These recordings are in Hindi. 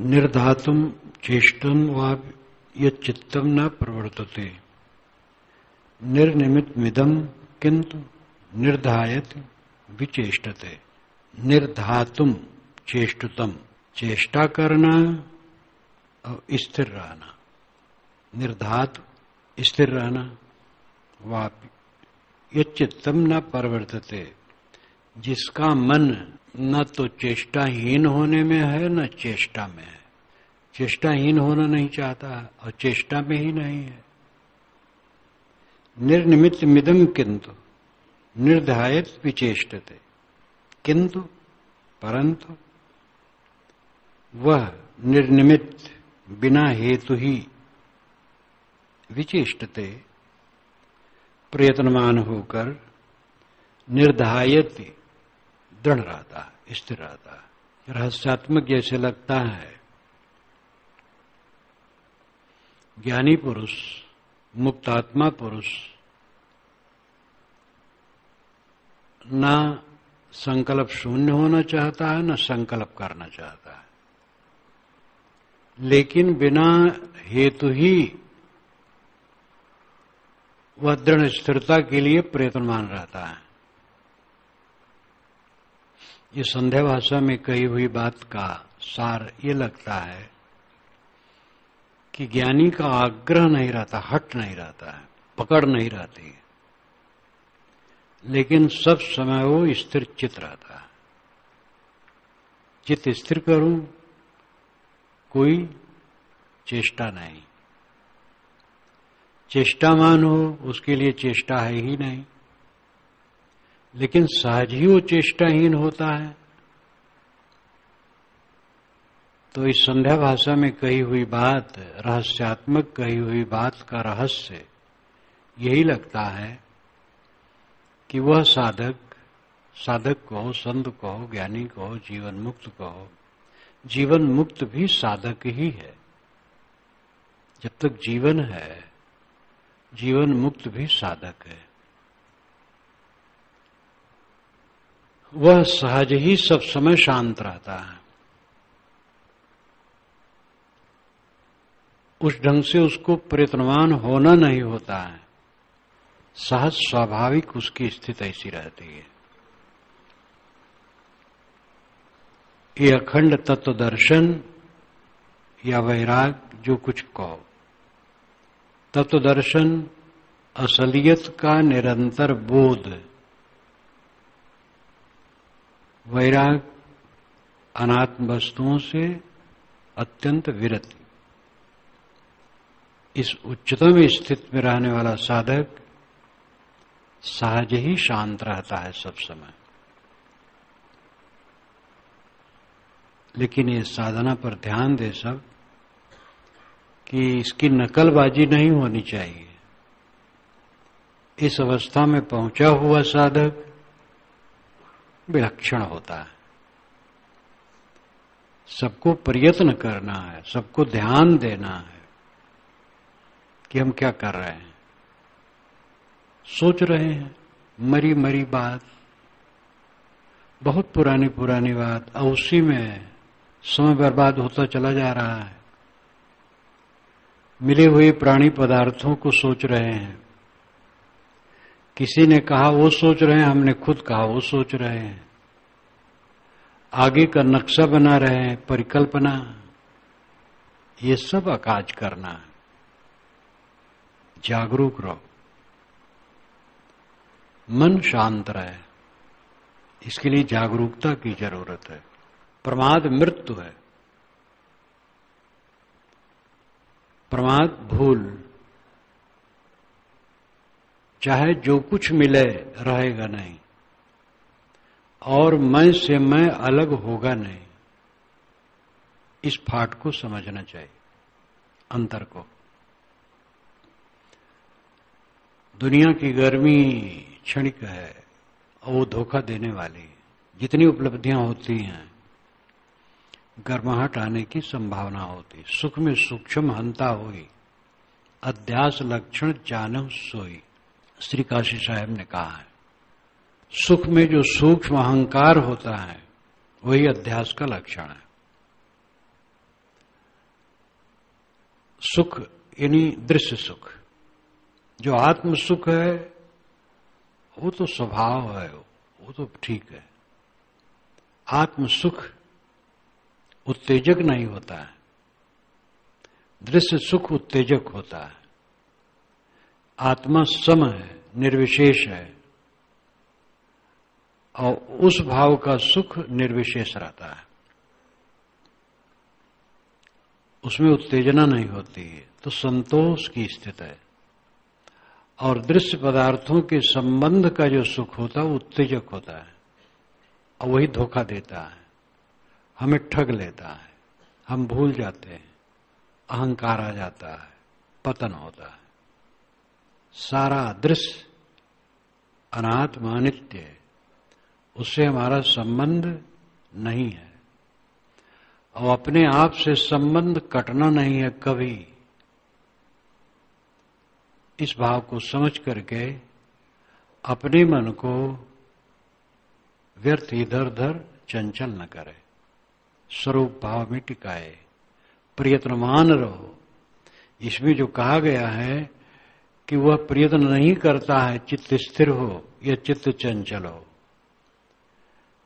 निर्धातुम चेष्टम वा यच्चित्तम न प्रवर्तते निर्निमित्तमिदं किंतु निर्धायत विचेष्टते। निर्धातुम चेष्टुतम, चेष्टा करना और स्थिर रहना। निर्धातु स्थिर रहना। वापि यच्चित्तम न प्रवर्तते, जिसका मन न तो चेष्टाहीन होने में है न चेष्टा में है। चेष्टाहीन होना नहीं चाहता और चेष्टा में ही नहीं है। निर्निमित्त मिदम किंतु निर्धायत विचेष्टते, किंतु परंतु वह निर्निमित्त बिना हेतु ही विचेष्टते प्रयत्नमान होकर निर्धायत दृढ़ रहता है, स्थिर रहता है। रहस्यात्मक जैसे लगता है। ज्ञानी पुरुष, मुक्तात्मा पुरुष ना संकल्प शून्य होना चाहता है न संकल्प करना चाहता है, लेकिन बिना हेतु ही वह दृढ़ स्थिरता के लिए प्रयत्नमान रहता है। ये संध्या भाषा में कही हुई बात का सार ये लगता है कि ज्ञानी का आग्रह नहीं रहता, हट नहीं रहता है, पकड़ नहीं रहती है, लेकिन सब समय वो स्थिर चित रहता है। चित स्थिर करूं, कोई चेष्टा नहीं। चेष्टामान हो उसके लिए चेष्टा है ही नहीं, लेकिन सहज ही वो चेष्टाहीन होता है। तो इस संध्या भाषा में कही हुई बात, रहस्यात्मक कही हुई बात का रहस्य यही लगता है कि वह साधक को, संत को, ज्ञानी को, जीवन मुक्त को, जीवन मुक्त भी साधक ही है। जब तक जीवन है, जीवन मुक्त भी साधक है। वह सहज ही सब समय शांत रहता है। उस ढंग से उसको प्रयत्नवान होना नहीं होता है। सहज स्वाभाविक उसकी स्थिति ऐसी रहती है। ये अखंड तत्व दर्शन या वैराग जो कुछ कहो, तत्व दर्शन असलियत का निरंतर बोध, वैराग अनात्म वस्तुओं से अत्यंत विरति। इस उच्चतम स्थिति में रहने वाला साधक सहज ही शांत रहता है सब समय। लेकिन ये साधना पर ध्यान दे सब कि इसकी नकलबाजी नहीं होनी चाहिए। इस अवस्था में पहुंचा हुआ साधक विलक्षण होता है। सबको प्रयत्न करना है, सबको ध्यान देना है कि हम क्या कर रहे हैं। सोच रहे हैं मरी मरी बात, बहुत पुरानी पुरानी बात, और उसी में समय बर्बाद होता चला जा रहा है। मिले हुए प्राणी पदार्थों को सोच रहे हैं। किसी ने कहा वो सोच रहे हैं, हमने खुद कहा वो सोच रहे हैं। आगे का नक्शा बना रहे हैं, परिकल्पना। ये सब अकाज करना है। जागरूक रहो, मन शांत रहे, इसके लिए जागरूकता की जरूरत है। प्रमाद मृत्यु है। प्रमाद भूल, चाहे जो कुछ मिले रहेगा नहीं, और मैं से मैं अलग होगा नहीं। इस फाट को समझना चाहिए, अंतर को। दुनिया की गर्मी क्षणिक है और वो धोखा देने वाली। जितनी उपलब्धियां होती हैं, गर्माहट आने की संभावना होती। सुख में सूक्ष्म हंता हुई, अध्यास लक्षण जानव सोई, श्री काशी साहब ने कहा है। सुख में जो सूक्ष्म अहंकार होता है वही अध्यास का लक्षण है। सुख यानी दृश्य सुख। जो आत्म सुख है वो तो स्वभाव है, वो तो ठीक है। आत्म सुख उत्तेजक नहीं होता है, दृश्य सुख उत्तेजक होता है। आत्मा सम है, निर्विशेष है, और उस भाव का सुख निर्विशेष रहता है, उसमें उत्तेजना नहीं होती है, तो संतोष की स्थिति है। और दृश्य पदार्थों के संबंध का जो सुख होता है वो उत्तेजक होता है, और वही धोखा देता है, हमें ठग लेता है, हम भूल जाते हैं, अहंकार आ जाता है, पतन होता है। सारा दृश्य अनात्मा नित्य है, उससे हमारा संबंध नहीं है, और अपने आप से संबंध कटना नहीं है कभी। इस भाव को समझ करके अपने मन को व्यर्थ इधर उधर चंचल न करे, स्वरूप भाव में टिकाए, प्रयत्नमान रहो। इसमें जो कहा गया है कि वह प्रयत्न नहीं करता है चित्त स्थिर हो या चित्त चंचल हो,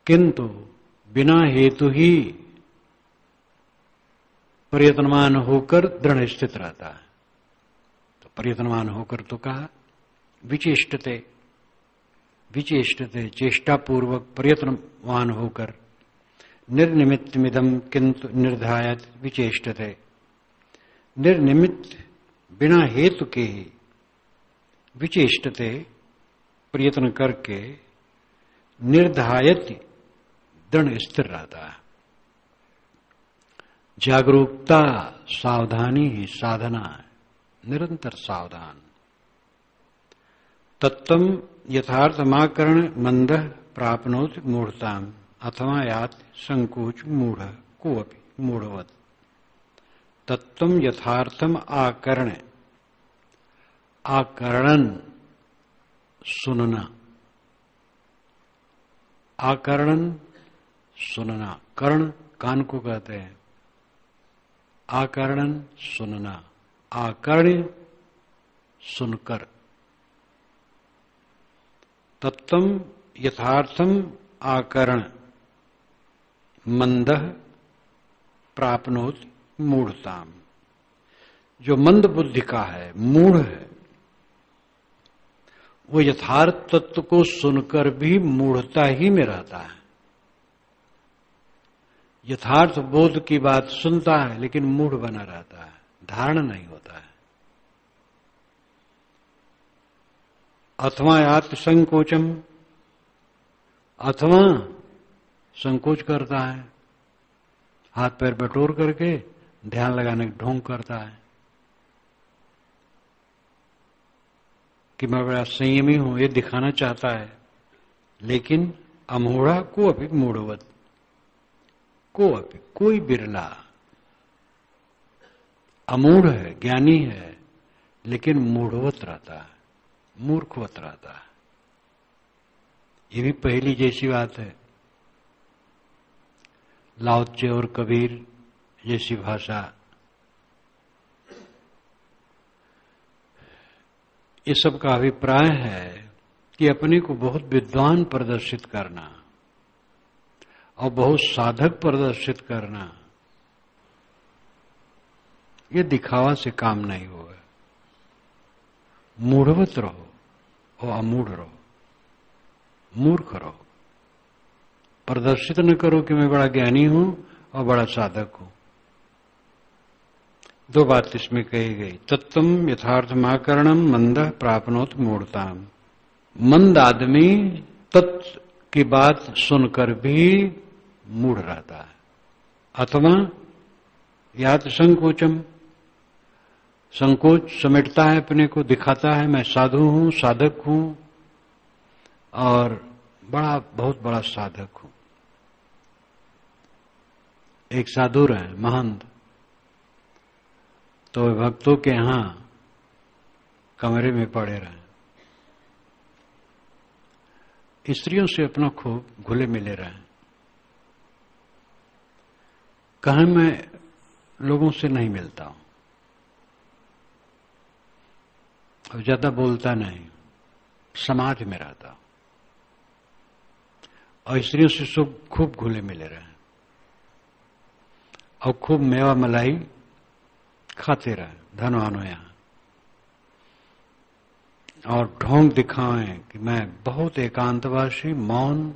किंतु बिना हेतु ही प्रयत्नमान होकर दृढ़ स्थित रहता है। तो प्रयत्नमान होकर तो कहा विचेष्टते, विचेष्टते चेष्टा पूर्वक प्रयत्नवान होकर, निर्निमित्तमिदं किंतु निर्धायत विचेष्टते, निर्निमित्त बिना हेतु के ही विचेष्टते प्रयत्न करके निर्धायत दृढ़ स्थिर रहता है। जागरूकता सावधानी ही साधना है, निरंतर सावधान। तत्तम यथार्थमाकरण मंद प्राप्नोति मूढ़ताम अथवा यात संकोच मूढ़ कोऽपि मूढ़वत्। तत्तम यथार्थम आकरण, आकरणन सुनना, आकरणन सुनना, कर्ण कान को कहते हैं, आकरणन सुनना, आकर्ण सुनकर। तत्तम यथार्थम आकरण मंदः प्राप्नोत मूढ़ताम। जो मंद बुद्धि का है, मूढ़ है, वो यथार्थ तत्व को सुनकर भी मूढ़ता ही में रहता है। यथार्थ बोध की बात सुनता है लेकिन मूढ़ बना रहता है, धारण नहीं होता है। अथवा आत्म संकोचम, अथवा संकोच करता है, हाथ पैर बटोर करके ध्यान लगाने की ढोंग करता है कि मैं बड़ा संयमी हूं, ये दिखाना चाहता है। लेकिन अमूढ़ा को अभी मूढ़वत, को अभी कोई बिरला अमूढ़ है, ज्ञानी है, लेकिन मूढ़वत रहता है, मूर्खवत रहता है। ये भी पहली जैसी बात है। लाओ त्से और कबीर जैसी भाषा, ये सब का अभिप्राय है कि अपने को बहुत विद्वान प्रदर्शित करना और बहुत साधक प्रदर्शित करना, ये दिखावा से काम नहीं होगा। मूढ़वत रहो और अमूढ़ रहो, मूर्ख रहो। प्रदर्शित न करो कि मैं बड़ा ज्ञानी हूं और बड़ा साधक हूं। दो बात इसमें कही गई। तत्तम यथार्थमाकरणम मंद प्राप्नोत मूढ़ताम। मंद आदमी तत्व की बात सुनकर भी मूढ़ रहता है। अथवा यात संकोचम, संकोच समेटता है अपने को, दिखाता है मैं साधु हूं, साधक हूं और बहुत बड़ा साधक हूं। एक साधु रहे महंत, तो भक्तों के यहां कमरे में पड़े रहे, स्त्रियों से अपना खूब घुले मिले रहे। कहा मैं लोगों से नहीं मिलता हूं, और ज्यादा बोलता नहीं, समाधि में रहता, और स्त्रियों से सब खूब घुले मिले रहे और खूब मेवा मलाई खाते रहे, धनवानो यहां, और ढोंग दिखाएं कि मैं बहुत एकांतवासी, मौन,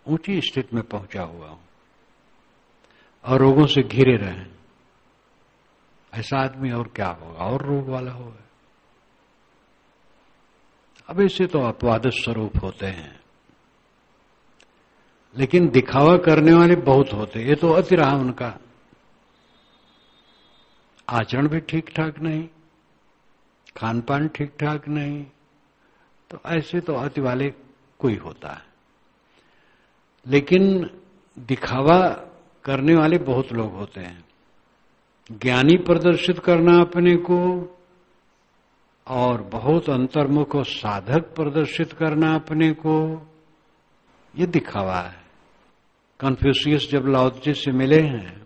ऊंची स्थिति में पहुंचा हुआ हूं, और रोगों से घिरे रहे। ऐसा आदमी और क्या होगा, और रोग वाला होगा। अब ऐसे तो अपवाद स्वरूप होते हैं, लेकिन दिखावा करने वाले बहुत होते। ये तो अति रहा उनका, आचरण भी ठीक ठाक नहीं, खान पान ठीक ठाक नहीं, तो ऐसे तो अति वाले कोई होता है। लेकिन दिखावा करने वाले बहुत लोग होते हैं। ज्ञानी प्रदर्शित करना अपने को, और बहुत अंतर्मुख और साधक प्रदर्शित करना अपने को, ये दिखावा है। कन्फ्यूशियस जब लाओ त्से से मिले हैं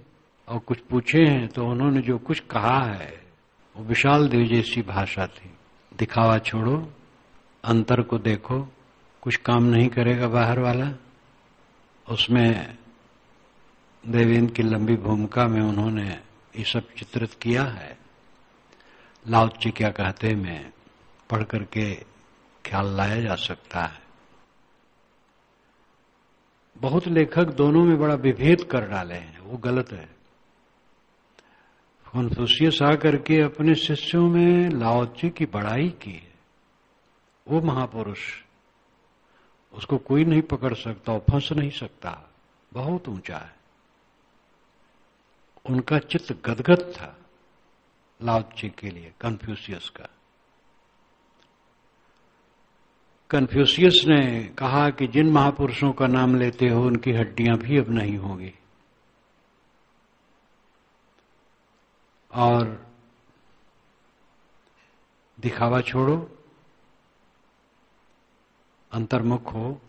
और कुछ पूछे हैं, तो उन्होंने जो कुछ कहा है वो विशाल देव जैसी भाषा थी। दिखावा छोड़ो, अंतर को देखो, कुछ काम नहीं करेगा बाहर वाला। उसमें देवेंद्र की लंबी भूमिका में उन्होंने ये सब चित्रित किया है। लाओ त्से क्या कहते में पढ़ करके ख्याल लाया जा सकता है। बहुत लेखक दोनों में बड़ा विभेद कर डाले हैं, वो गलत है। कन्फ्यूशियस आकर के अपने शिष्यों में लाओ त्से की बड़ाई की है। वो महापुरुष, उसको कोई नहीं पकड़ सकता और फंस नहीं सकता, बहुत ऊंचा है। उनका चित्त गदगद था लाओ त्से के लिए, कन्फ्यूशियस का। कन्फ्यूशियस ने कहा कि जिन महापुरुषों का नाम लेते हो उनकी हड्डियां भी अब नहीं होगी, और दिखावा छोड़ो, अंतर्मुख हो,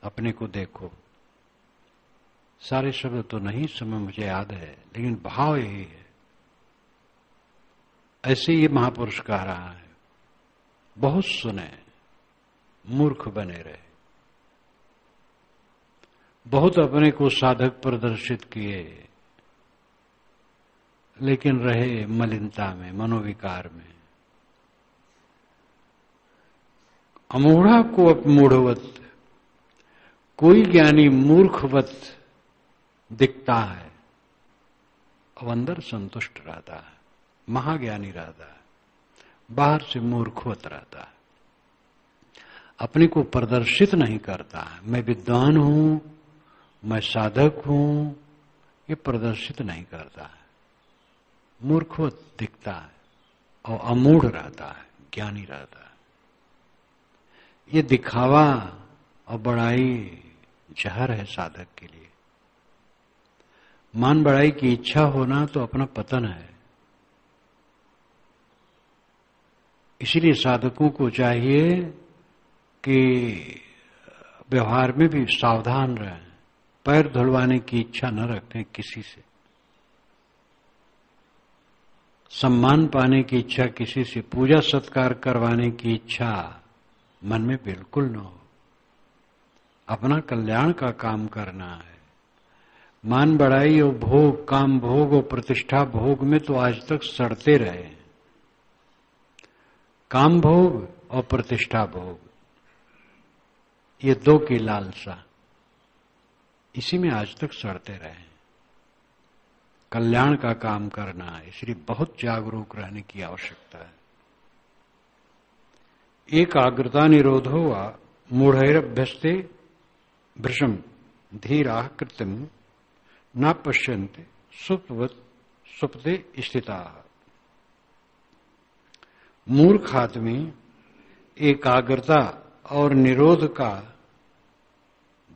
अपने को देखो। सारे शब्द तो नहीं समय मुझे याद है, लेकिन भाव यही है। ऐसे ये महापुरुष कह रहा है। बहुत सुने, मूर्ख बने रहे, बहुत अपने को साधक प्रदर्शित किए, लेकिन रहे मलिनता में, मनोविकार में। अमूढ़ा को अपमूढ़वत, कोई ज्ञानी मूर्खवत दिखता है और अंदर संतुष्ट रहता है, महाज्ञानी रहता है, बाहर से मूर्खवत रहता है, अपने को प्रदर्शित नहीं करता है। मैं विद्वान हूं, मैं साधक हूं, ये प्रदर्शित नहीं करता है, मूर्खवत दिखता है और अमूढ़ रहता है, ज्ञानी रहता है। ये दिखावा और बड़ाई जहर है साधक के लिए। मान बड़ाई की इच्छा होना तो अपना पतन है। इसीलिए साधकों को चाहिए कि व्यवहार में भी सावधान रहें, पैर धुलवाने की इच्छा न रखें किसी से, सम्मान पाने की इच्छा किसी से, पूजा सत्कार करवाने की इच्छा मन में बिल्कुल न हो। अपना कल्याण का काम करना है। मान बढ़ाई और भोग, काम भोग और प्रतिष्ठा भोग में तो आज तक सड़ते रहे। काम भोग और प्रतिष्ठा भोग, ये दो की लालसा, इसी में आज तक सड़ते रहे। कल्याण का काम करना है, इसलिए बहुत जागरूक रहने की आवश्यकता है। एकाग्रता निरोधो वा मूढ़ैरभ्यस्ते भृशम धीरा कृतिम न पश्यन्ते सुप्तवत् सुप्ते स्थिता। मूर्ख आदमी एकाग्रता और निरोध का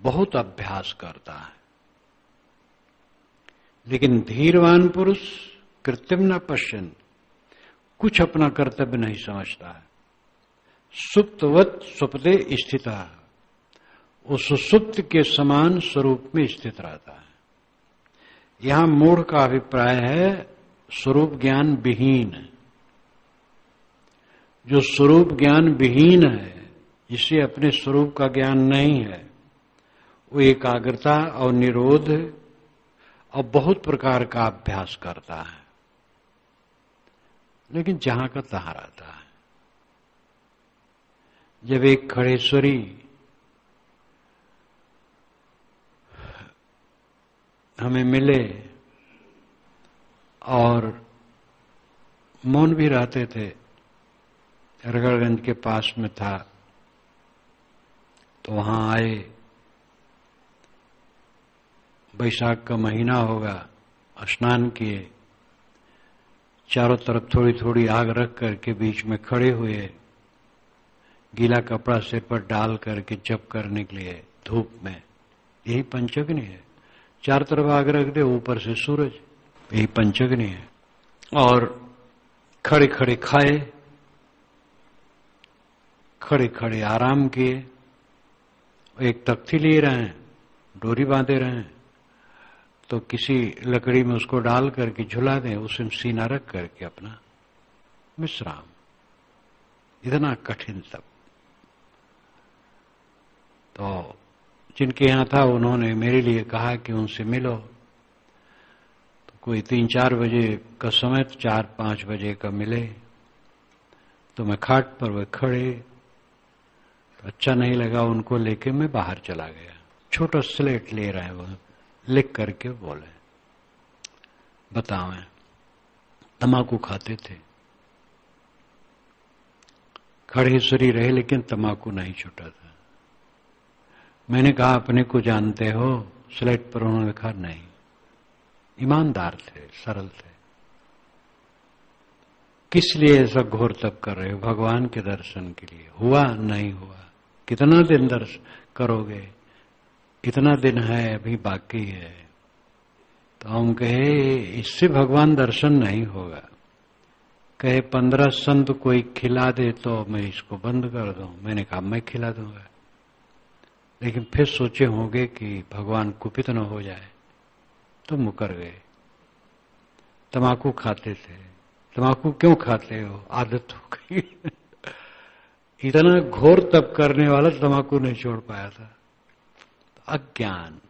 बहुत अभ्यास करता है, लेकिन धीरवान पुरुष कृत्रिम न पश्यन, कुछ अपना कर्तव्य नहीं समझता है। सुप्तवत् सुप्ते स्थिता, वो सुसुप्त के समान स्वरूप में स्थित रहता है। यहां मूढ़ का अभिप्राय है स्वरूप ज्ञान विहीन। जो स्वरूप ज्ञान विहीन है, जिसे अपने स्वरूप का ज्ञान नहीं है, वो एकाग्रता और निरोध और बहुत प्रकार का अभ्यास करता है, लेकिन जहां का तहां रहता है। जब एक खड़ेश्वरी हमें मिले और मौन भी रहते थे, रगड़गंज के पास में था, तो वहां आए। बैसाख का महीना होगा, स्नान किए, चारों तरफ थोड़ी थोड़ी आग रख करके बीच में खड़े हुए, गीला कपड़ा सिर पर डाल करके जप करने के लिए धूप में। यही पंचअग्नि है, चार तरफ आग रख दे, ऊपर से सूरज, यही पंचअग्नि है। और खड़े खड़े खाए, खड़े खड़े आराम किए। एक तख्ती लिए रहे हैं, डोरी बांधे रहे हैं, तो किसी लकड़ी में उसको डाल करके झुला दें, उसे सीना रख करके अपना विश्राम। इतना कठिन तप। तो जिनके यहां था उन्होंने मेरे लिए कहा कि उनसे मिलो। तो कोई 3-4 बजे का समय, 4-5 बजे का मिले, तो मैं खाट पर वे खड़े, तो अच्छा नहीं लगा उनको, लेके मैं बाहर चला गया। छोटा स्लेट ले रहे हैं, वो लिख करके बोले, बतावें। तमाकू खाते थे, खड़ेश्वरी रहे, लेकिन तमाकू नहीं छूटा था। मैंने कहा अपने को जानते हो? स्लेट पर उन्होंने कहा नहीं। ईमानदार थे, सरल थे। किस लिए ऐसा घोर तप कर रहे हो? भगवान के दर्शन के लिए। हुआ नहीं हुआ? कितना दिन दर्शन करोगे? इतना दिन है, अभी बाकी है। तो हम कहे इससे भगवान दर्शन नहीं होगा। कहे 15 संत कोई खिला दे तो मैं इसको बंद कर दूं। मैंने कहा मैं खिला दूंगा, लेकिन फिर सोचे होंगे कि भगवान कुपित न हो जाए, तो मुकर गए। तमाकू खाते थे। तमाकू क्यों खाते हो? आदत हो गई। इतना घोर तप करने वाला तमाकू नहीं छोड़ पाया था। अज्ञान।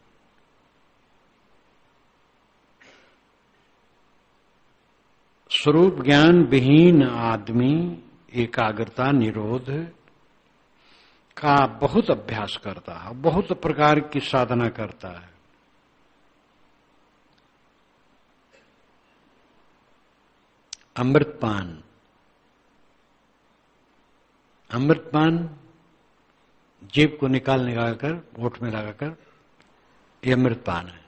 स्वरूप ज्ञान विहीन आदमी एकाग्रता निरोध का बहुत अभ्यास करता है, बहुत प्रकार की साधना करता है। अमृतपान। अमृतपान जीभ को निकाल कर ओठ में लगाकर, ये अमृतपान है।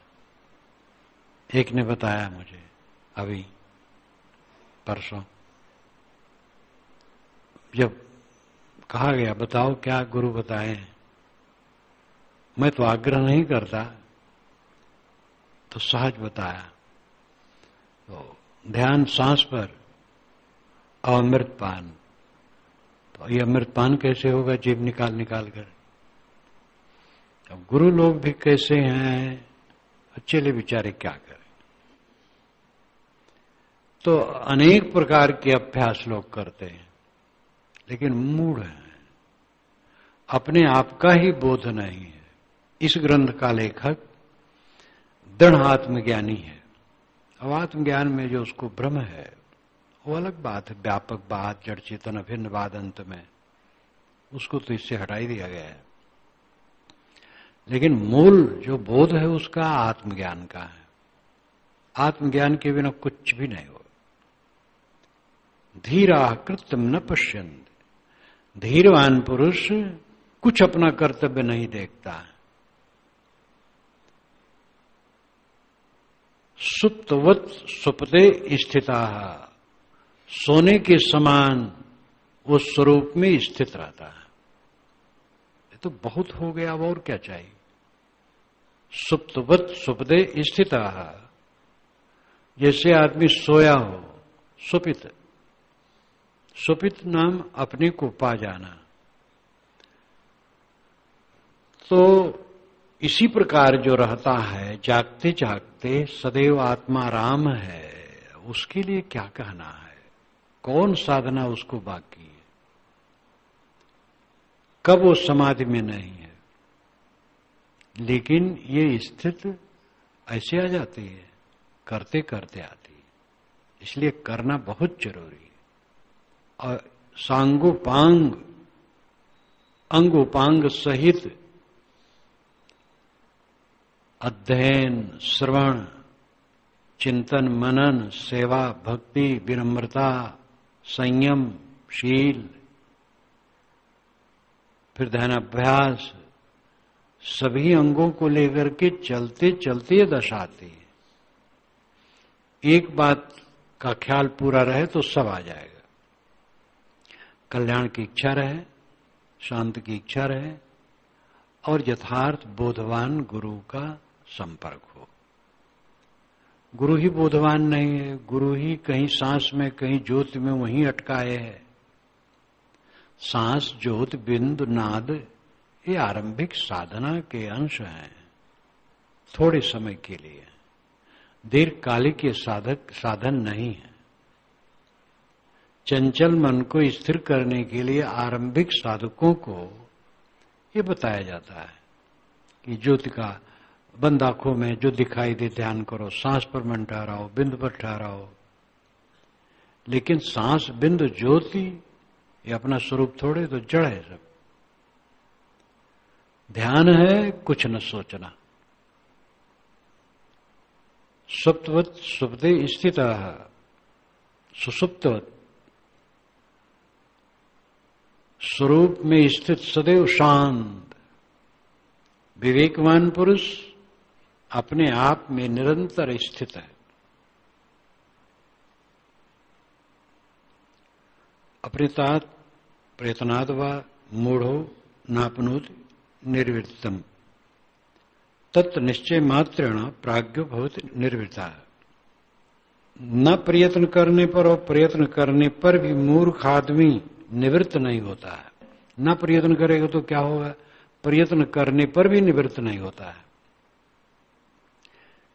एक ने बताया मुझे अभी परसों, जब कहा गया बताओ क्या गुरु बताए, मैं तो आग्रह नहीं करता, तो सहज बताया। तो ध्यान सांस पर और अमृतपान। तो ये अमृतपान कैसे होगा जीभ निकाल कर? अब गुरु लोग भी कैसे हैं, चले बेचारे क्या करें। तो अनेक प्रकार के अभ्यास लोग करते हैं, लेकिन मूढ़ हैं, अपने आप का ही बोध नहीं है। इस ग्रंथ का लेखक दृढ़ आत्मज्ञानी है। अब आत्मज्ञान में जो उसको भ्रम है वो अलग बात है, व्यापक बात, जड़ चेतन अभिन्न बात, अंत में उसको तो इससे हटा ही दिया गया है। लेकिन मूल जो बोध है उसका आत्मज्ञान का है। आत्मज्ञान के बिना कुछ भी नहीं हो। धीरा कृत्यम न पश्यन्त। धीरवान पुरुष कुछ अपना कर्तव्य नहीं देखता। सुप्तवत सुपते स्थिता। सोने के समान वो स्वरूप में स्थित रहता है। ये तो बहुत हो गया, अब और क्या चाहिए। सुप्तवत सुपते स्थिता, जैसे आदमी सोया हो, सुपित। सुपित नाम अपने को पा जाना। तो इसी प्रकार जो रहता है जागते जागते सदैव आत्मा राम है, उसके लिए क्या कहना है? कौन साधना उसको बाकी है? कब वो समाधि में नहीं है, लेकिन ये स्थिति ऐसे आ जाती है, करते करते आती है। इसलिए करना बहुत जरूरी है। और सांगोपांग, अंगोपांग सहित अध्ययन, श्रवण, चिंतन, मनन, सेवा, भक्ति, विनम्रता, संयम, शील, फिर ध्यान अभ्यास, सभी अंगों को लेकर के चलते चलते ये दशा आती है। एक बात का ख्याल पूरा रहे तो सब आ जाएगा। कल्याण की इच्छा रहे, शांति की इच्छा रहे और यथार्थ बोधवान गुरु का संपर्क हो। गुरु ही बोधवान नहीं है, गुरु ही कहीं सांस में, कहीं ज्योति में वहीं अटकाए है। सांस, ज्योत, बिंदु, नाद ये आरंभिक साधना के अंश हैं, थोड़े समय के लिए, दीर्घकालिक ये साधन नहीं है। चंचल मन को स्थिर करने के लिए आरंभिक साधकों को ये बताया जाता है कि ज्योति का बंद आंखों में जो दिखाई दे ध्यान करो, सांस पर मन ठहराओ, बिंदु पर ठहराओ। लेकिन सांस, बिंदु, ज्योति ये अपना स्वरूप थोड़े, तो जड़ है सब। ध्यान है कुछ न सोचना। सुप्तवत सुप्ते स्थितः, सुसुप्तवत स्वरूप में स्थित सदैव शांत विवेकवान पुरुष अपने आप में निरंतर स्थित है। अपरितात प्रयत्नाद वा मूढ़ो नापनोति निर्वृत्तम तत् निश्चय मात्रेण प्राज्ञो भवति निर्वृत्ता। न प्रयत्न करने पर और प्रयत्न करने पर भी मूर्ख आदमी निवृत्त नहीं होता है। न प्रयत्न करेगा तो क्या होगा, प्रयत्न करने पर भी निवृत्त नहीं होता है,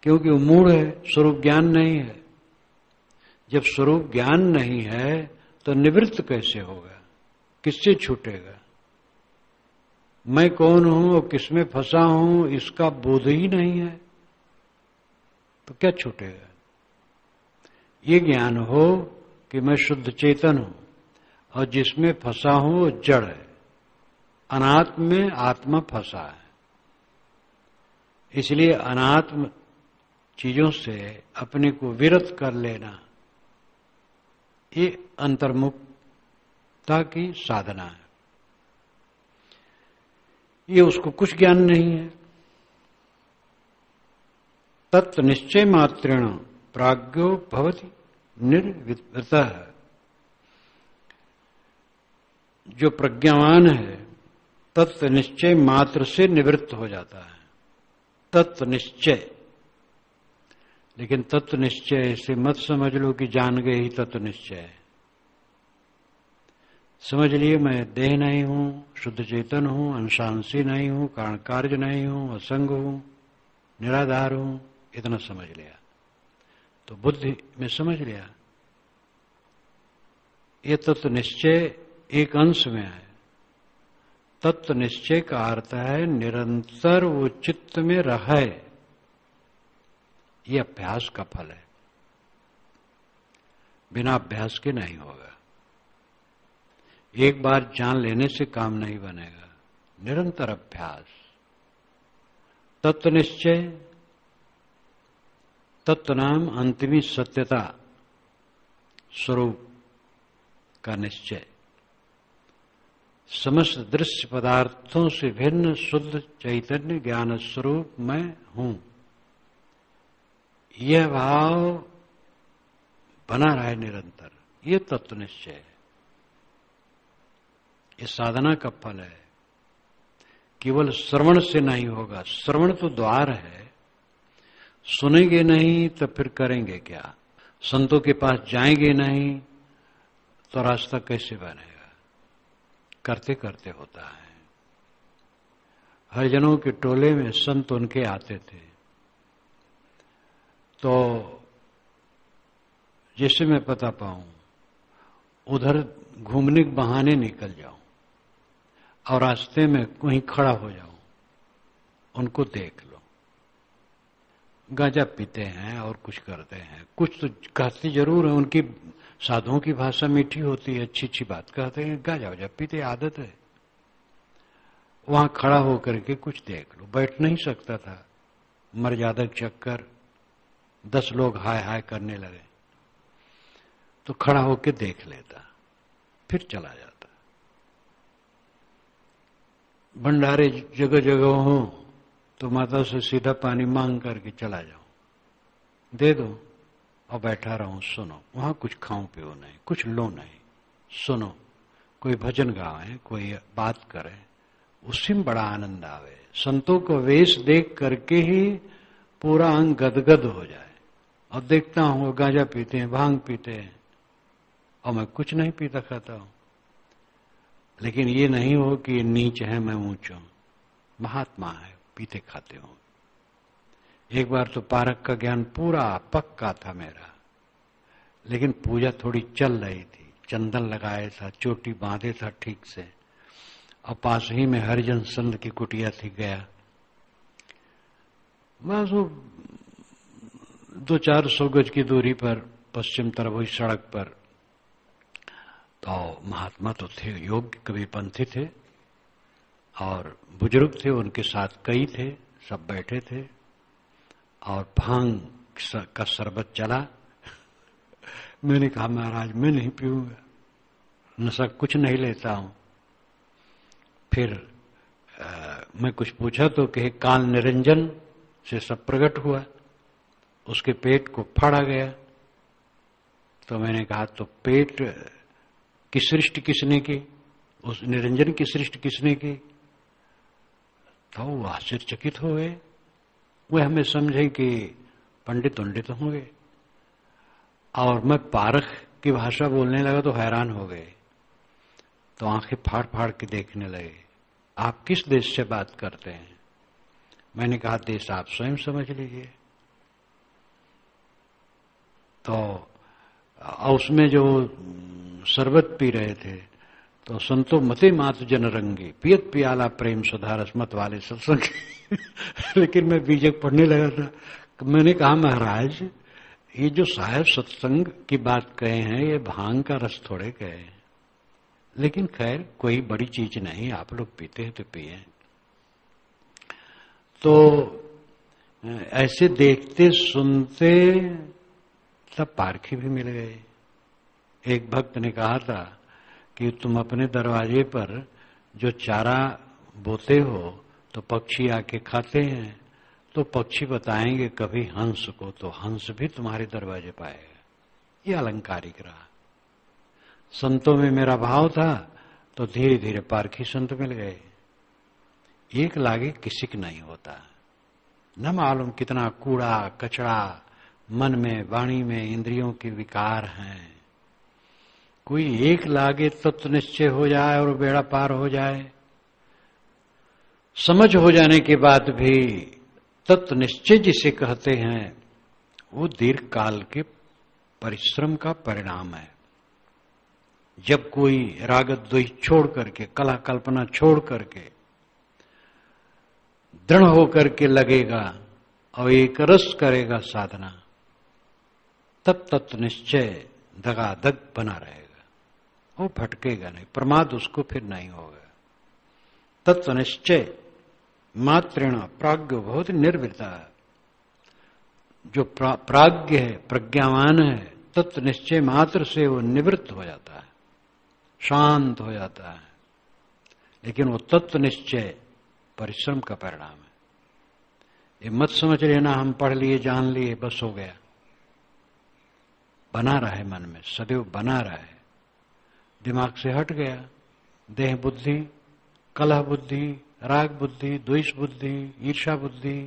क्योंकि वो मूढ़ है, स्वरूप ज्ञान नहीं है। जब स्वरूप ज्ञान नहीं है तो निवृत्त कैसे होगा, किससे छूटेगा? मैं कौन हूं और किसमें फंसा हूं इसका बोध ही नहीं है तो क्या छूटेगा? ये ज्ञान हो कि मैं शुद्ध चेतन हूं और जिसमें फंसा हूं वो जड़ है, अनात्म में आत्मा फंसा है। इसलिए अनात्म चीजों से अपने को विरत कर लेना ये अंतर्मुक्तता की साधना है। ये उसको कुछ ज्ञान नहीं है। तत्व निश्चय मात्रेण प्राज्ञो भवति निर्वितः। जो प्रज्ञावान है तत्व निश्चय मात्र से निवृत्त हो जाता है। तत्व निश्चय, लेकिन तत्व निश्चय इसे मत समझ लो कि जान गए ही तत्व निश्चय है। समझ लिए मैं देह नहीं हूं, शुद्ध चेतन हूं, अंशांशी नहीं हूं, कारण कार्य नहीं हूं, असंग हूं, निराधार हूं, इतना समझ लिया तो बुद्धि में समझ लिया। ये तत्व निश्चय एक अंश में है। तत्व निश्चय का अर्थ है निरंतर वो चित्त में रहे। ये अभ्यास का फल है, बिना अभ्यास के नहीं होगा। एक बार जान लेने से काम नहीं बनेगा, निरंतर अभ्यास। तत्व निश्चय, तत्व नाम अंतिमी सत्यता, स्वरूप का निश्चय। समस्त दृश्य पदार्थों से भिन्न शुद्ध चैतन्य ज्ञान स्वरूप मैं हूं, यह भाव बना रहे निरंतर, यह तत्व निश्चय है। ये साधना का फल है। केवल श्रवण से नहीं होगा। श्रवण तो द्वार है, सुनेंगे नहीं तो फिर करेंगे क्या? संतों के पास जाएंगे नहीं तो रास्ता कैसे बनेगा? करते करते होता है। हरिजनों के टोले में संत उनके आते थे तो जिससे मैं पता पाऊं उधर घूमने के बहाने निकल जाऊं। और रास्ते में कहीं खड़ा हो जाओ, उनको देख लो, गांजा पीते हैं और कुछ करते हैं, कुछ तो कहते जरूर है, उनकी साधुओं की भाषा मीठी होती है, अच्छी अच्छी बात कहते हैं, गांजा वाजा पीते, आदत है। वहां खड़ा होकर के कुछ देख लो। बैठ नहीं सकता था, मर्यादा के चक्कर 10 लोग हाय हाय करने लगे तो खड़ा होकर देख लेता, फिर चला जाता। भंडारे जगह जगह हो तो माता से सीधा पानी मांग करके चला जाऊं, दे दो और बैठा रहूं, सुनो। वहां कुछ खाऊं पियो नहीं, कुछ लो नहीं, सुनो। कोई भजन गावे, कोई बात करे, उसी में बड़ा आनंद आवे। संतों को वेश देख करके ही पूरा अंग गदगद हो जाए। और देखता हूं वो गांजा पीते हैं, भांग पीते हैं, और मैं कुछ नहीं पीता खाता हूं। लेकिन ये नहीं हो कि ये नीच है, मैं ऊंच हूं। महात्मा है, पीते खाते हो। एक बार तो पारक का ज्ञान पूरा पक्का था मेरा, लेकिन पूजा थोड़ी चल रही थी, चंदन लगाए था, चोटी बांधे था ठीक से, और पास ही में हरिजन संत की कुटिया थी, गया। बस वो 200-400 गज की दूरी पर पश्चिम तरफ हुई सड़क पर, तो महात्मा तो थे, योग्य कविपंथी थे और बुजुर्ग थे, उनके साथ कई थे, सब बैठे थे और भांग का शरबत चला। मैंने कहा महाराज मैं नहीं पीऊंगा, नशा कुछ नहीं लेता हूं। फिर मैं कुछ पूछा तो कहे काल निरंजन से सब प्रकट हुआ, उसके पेट को फाड़ा गया। तो मैंने कहा तो पेट की सृष्टि किसने की, उस निरंजन की सृष्टि किसने की? तो वो आश्चर्यचकित हो गए। वे हमें समझे कि पंडित उंडित होंगे, और मैं पारख की भाषा बोलने लगा तो हैरान हो गए। तो आंखें फाड़ फाड़ के देखने लगे, आप किस देश से बात करते हैं? मैंने कहा देश आप स्वयं समझ लीजिए। तो उसमें जो शरबत पी रहे थे तो संतो मते मात जन रंगी, पियत पियाला प्रेम सुधा रसमत वाले सत्संग। लेकिन मैं बीजक पढ़ने लगा था। मैंने कहा महाराज ये जो साहब सत्संग की बात कहे हैं ये भांग का रस थोड़े कहे हैं, लेकिन खैर कोई बड़ी चीज नहीं, आप लोग पीते हैं तो पिए। तो ऐसे देखते सुनते तब पारखी भी मिल गए। एक भक्त ने कहा था कि तुम अपने दरवाजे पर जो चारा बोते हो तो पक्षी आके खाते हैं, तो पक्षी बताएंगे कभी हंस को, तो हंस भी तुम्हारे दरवाजे पाएगा। ये अलंकारिक रहा। संतों में मेरा भाव था तो धीरे धीरे पारखी संत मिल गए। एक लागे किसी की नहीं होता, न मालूम कितना कूड़ा कचरा मन में वाणी में इंद्रियों के विकार हैं। कोई एक लागे तत्व निश्चय हो जाए और बेड़ा पार हो जाए। समझ हो जाने के बाद भी तत्व निश्चय जिसे कहते हैं वो दीर्घ काल के परिश्रम का परिणाम है। जब कोई राग द्वेष छोड़ करके, कला कल्पना छोड़ करके दृढ़ होकर के लगेगा और एक रस करेगा साधना, तब तत्व निश्चय दगादग बना रहेगा, वो भटकेगा नहीं, प्रमाद उसको फिर नहीं होगा। तत्व निश्चय मात्रेण प्राज्ञ बहुत निर्वृता, जो प्राज्ञ है प्रज्ञावान है, तत्व निश्चय मात्र से वो निवृत्त हो जाता है, शांत हो जाता है। लेकिन वो तत्व निश्चय परिश्रम का परिणाम है। ये मत समझ लेना हम पढ़ लिए जान लिए बस हो गया। बना रहे मन में, सदैव बना रहे, दिमाग से हट गया। देह बुद्धि, कलह बुद्धि, राग बुद्धि, द्वेष बुद्धि, ईर्षा बुद्धि,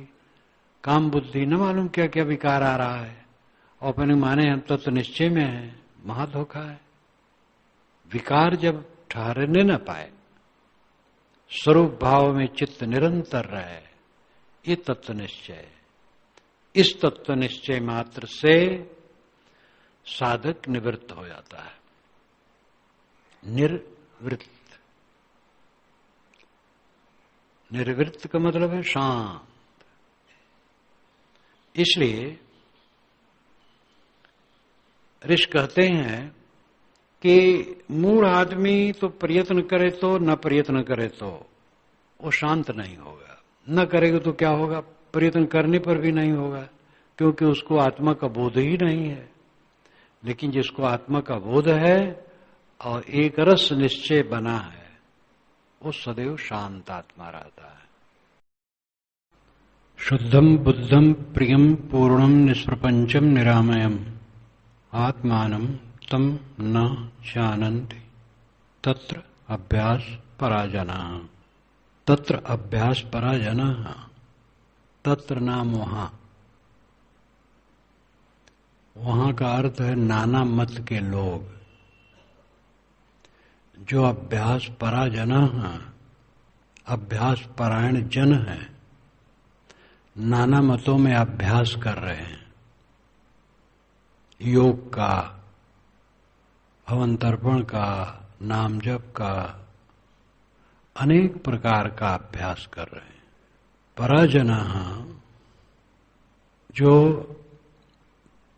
काम बुद्धि, न मालूम क्या क्या विकार आ रहा है, और अपने माने हम तत्व निश्चय में है। महाधोखा है। विकार जब ठहरने न पाए, स्वरूप भाव में चित्त निरंतर रहे, ये तत्व निश्चय। इस तत्व निश्चय मात्र से साधक निवृत्त हो जाता है। निर्वृत्त निर्वृत्त का मतलब है शांत। इसलिए ऋषि कहते हैं कि मूढ़ आदमी तो प्रयत्न करे तो न प्रयत्न करे तो वो शांत नहीं होगा, न करेगा तो क्या होगा, प्रयत्न करने पर भी नहीं होगा, क्योंकि उसको आत्मा का बोध ही नहीं है। लेकिन जिसको आत्मा का बोध है और एक रस निश्चय बना है, वो सदैव शांत आत्मा रहता है। शुद्धम बुद्धम प्रियम पूर्णम निष्प्रपंचम निरामयम आत्मानं तम न जानन्ति तत्र अभ्यास पराजनाः। तत्र अभ्यास पराजनाः, तत्र नाम वहां का अर्थ है नाना मत के लोग। जो अभ्यास पराजनाः, अभ्यास परायण जन है, नाना मतों में अभ्यास कर रहे हैं, योग का, हवन तर्पण का, नाम जप का, अनेक प्रकार का अभ्यास कर रहे हैं। पराजनाः, जो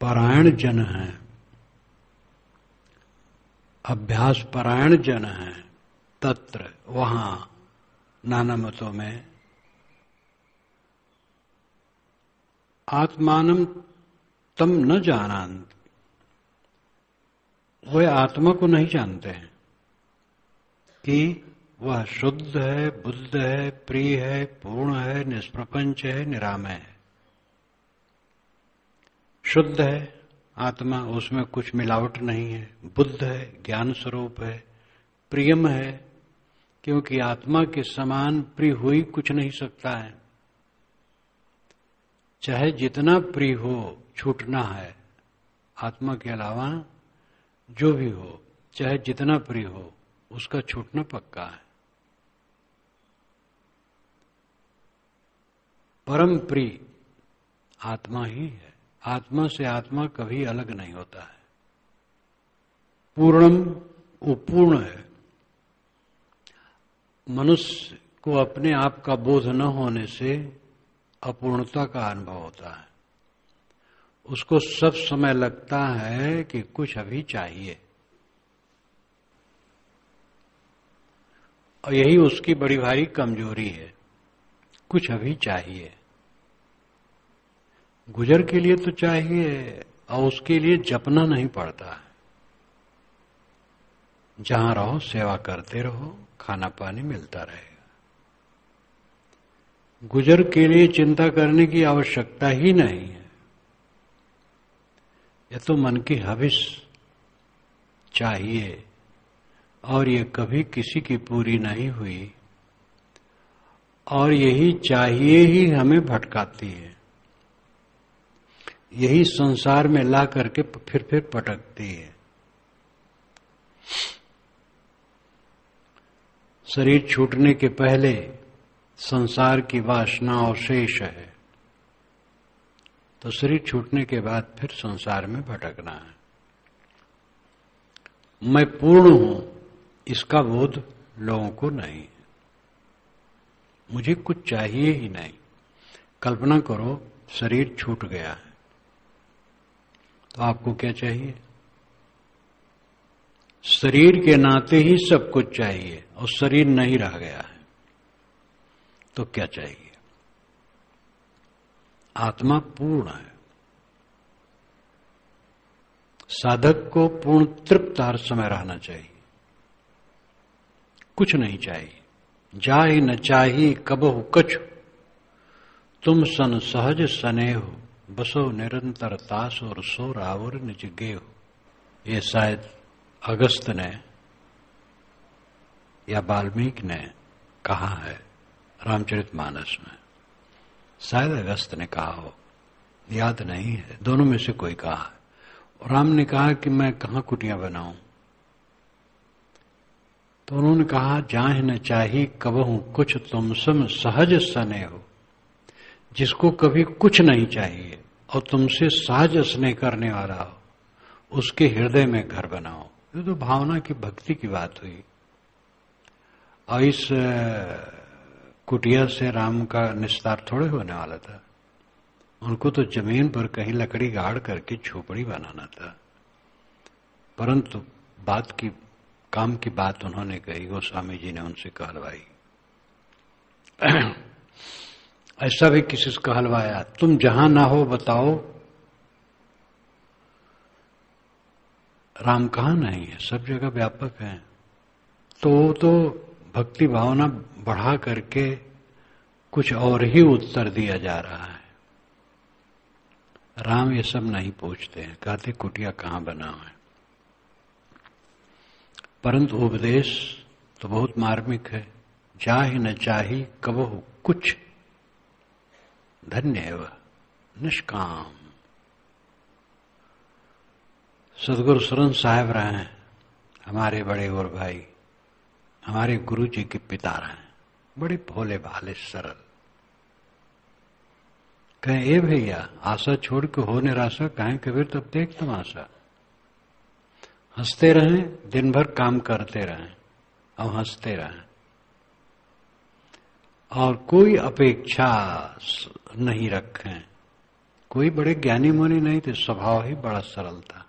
परायण जन हैं, अभ्यास परायण जन हैं, तत्र वहां नाना मतों में आत्मानं तम न जानन्ति, वह आत्मा को नहीं जानते हैं कि वह शुद्ध है, बुद्ध है, प्रिय है, पूर्ण है, निष्प्रपंच है, निरामय है। शुद्ध है आत्मा, उसमें कुछ मिलावट नहीं है, बुद्ध है, ज्ञान स्वरूप है, प्रियम है, क्योंकि आत्मा के समान प्रिय हो ही कुछ नहीं सकता है। चाहे जितना प्रिय हो, छूटना है। आत्मा के अलावा जो भी हो, चाहे जितना प्रिय हो, उसका छूटना पक्का है। परम प्रिय आत्मा ही है। आत्मा से आत्मा कभी अलग नहीं होता है। पूर्णम, वो पूर्ण है। मनुष्य को अपने आप का बोध न होने से अपूर्णता का अनुभव होता है। उसको सब समय लगता है कि कुछ अभी चाहिए, और यही उसकी बड़ी भारी कमजोरी है। कुछ अभी चाहिए, गुजर के लिए तो चाहिए, और उसके लिए जपना नहीं पड़ता है। जहां रहो सेवा करते रहो, खाना पानी मिलता रहेगा। गुजर के लिए चिंता करने की आवश्यकता ही नहीं है। यह तो मन की हविस चाहिए, और ये कभी किसी की पूरी नहीं हुई, और यही चाहिए ही हमें भटकाती है। यही संसार में ला करके फिर पटकती है। शरीर छूटने के पहले संसार की वासना अवशेष है, तो शरीर छूटने के बाद फिर संसार में भटकना है। मैं पूर्ण हूं, इसका बोध लोगों को नहीं है। मुझे कुछ चाहिए ही नहीं। कल्पना करो शरीर छूट गया है, तो आपको क्या चाहिए? शरीर के नाते ही सब कुछ चाहिए, और शरीर नहीं रह गया है तो क्या चाहिए? आत्मा पूर्ण है। साधक को पूर्ण तृप्त हर समय रहना चाहिए। कुछ नहीं चाहिए। जाहि न चाही कबहु कछु, तुम सन सहज स्नेह, बसो निरंतर तास और सो रावर निज गेह। ये शायद अगस्त ने या वाल्मीकि ने कहा है रामचरितमानस में। शायद अगस्त ने कहा हो, याद नहीं है, दोनों में से कोई कहा है। और राम ने कहा कि मैं कहां कुटियां बनाऊं, तो उन्होंने कहा जाहि न चाही कबहू कुछ तुम सम सहज स्नेह हो। जिसको कभी कुछ नहीं चाहिए और तुमसे सहज स्नेह करने वाला हो, उसके हृदय में घर बनाओ। ये तो भावना की, भक्ति की बात हुई। और इस कुटिया से राम का निस्तार थोड़े होने वाला था। उनको तो जमीन पर कहीं लकड़ी गाड़ करके झोपड़ी बनाना था। परंतु काम की बात उन्होंने कही, गोस्वामी जी ने उनसे कहलवाई। ऐसा भी किसी से कहलवाया, तुम जहां ना हो बताओ राम कहां नहीं है, सब जगह व्यापक है। तो भक्ति भावना बढ़ा करके कुछ और ही उत्तर दिया जा रहा है। राम ये सब नहीं पूछते हैं, कहते कुटिया कहां बना है। परंतु उपदेश तो बहुत मार्मिक है। चाहे न चाही कबहु कुछ, धन्य एवं निष्काम। सदगुरु सरन साहब रहे हैं, हमारे बड़े और भाई, हमारे गुरु जी के पिता रहे हैं, बड़े भोले भाले सरल। कहें ए भैया, आशा छोड़ के हो निराशा, कहें कबीर तब देख तमाशा। हंसते रहें, दिन भर काम करते रहें और हंसते रहें, और कोई अपेक्षा नहीं रखें। कोई बड़े ज्ञानी मुनि नहीं थे, स्वभाव ही बड़ा सरल था।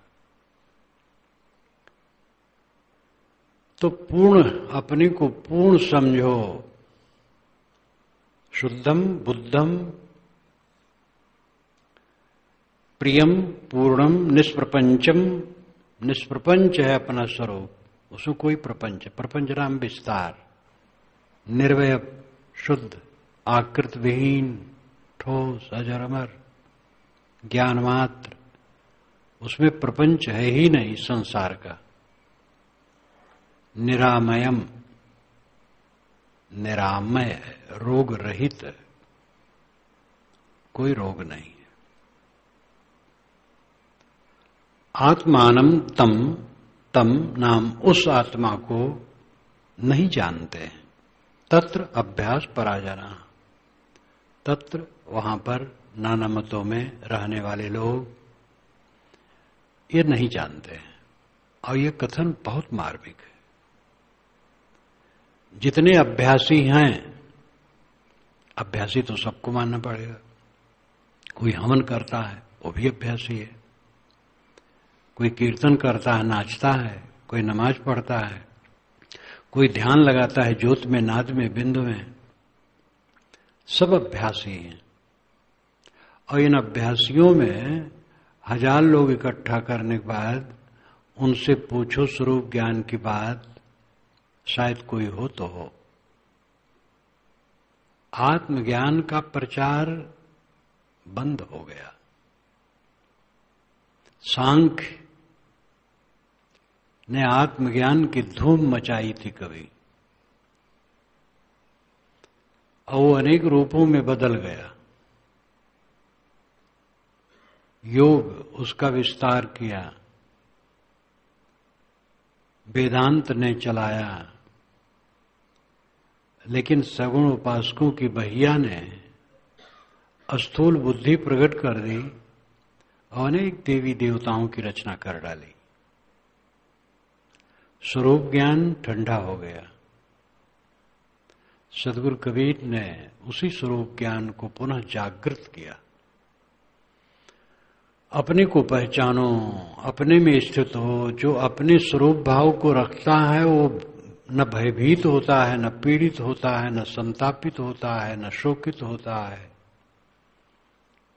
तो अपने को पूर्ण समझो। शुद्धम बुद्धम प्रियम पूर्णम निष्प्रपंचम। निष्प्रपंच है अपना स्वरूप, उसमें कोई प्रपंच नाम विस्तार। निर्वय शुद्ध आकृत विहीन ठोस अजर अमर ज्ञान मात्र, उसमें प्रपंच है ही नहीं संसार का। निरामयम, निरामय रोग रहित, कोई रोग नहीं है। आत्मानम तम नाम उस आत्मा को नहीं जानते हैं। तत्र अभ्यास पराजना, तत्र वहां पर नाना मतों में रहने वाले लोग ये नहीं जानते हैं। और ये कथन बहुत मार्मिक है। जितने अभ्यासी हैं, अभ्यासी तो सबको मानना पड़ेगा। कोई हवन करता है वो भी अभ्यासी है, कोई कीर्तन करता है नाचता है, कोई नमाज पढ़ता है, कोई ध्यान लगाता है ज्योत में नाद में बिंदु में, सब अभ्यासी हैं। और इन अभ्यासियों में 1000 लोग इकट्ठा करने के बाद उनसे पूछो स्वरूप ज्ञान की बात, शायद कोई हो तो हो। आत्मज्ञान का प्रचार बंद हो गया। सांख्य ने आत्मज्ञान की धूम मचाई थी कभी, और वो अनेक रूपों में बदल गया। योग उसका विस्तार किया, वेदांत ने चलाया, लेकिन सगुण उपासकों की बहिया ने स्थूल बुद्धि प्रकट कर दी और अनेक देवी देवताओं की रचना कर डाली। स्वरूप ज्ञान ठंडा हो गया। सदगुरु कबीर ने उसी स्वरूप ज्ञान को पुनः जागृत किया। अपने को पहचानो, अपने में स्थित हो। जो अपने स्वरूप भाव को रखता है वो न भयभीत होता है, न पीड़ित होता है, न संतापित होता है, न शोकित होता है।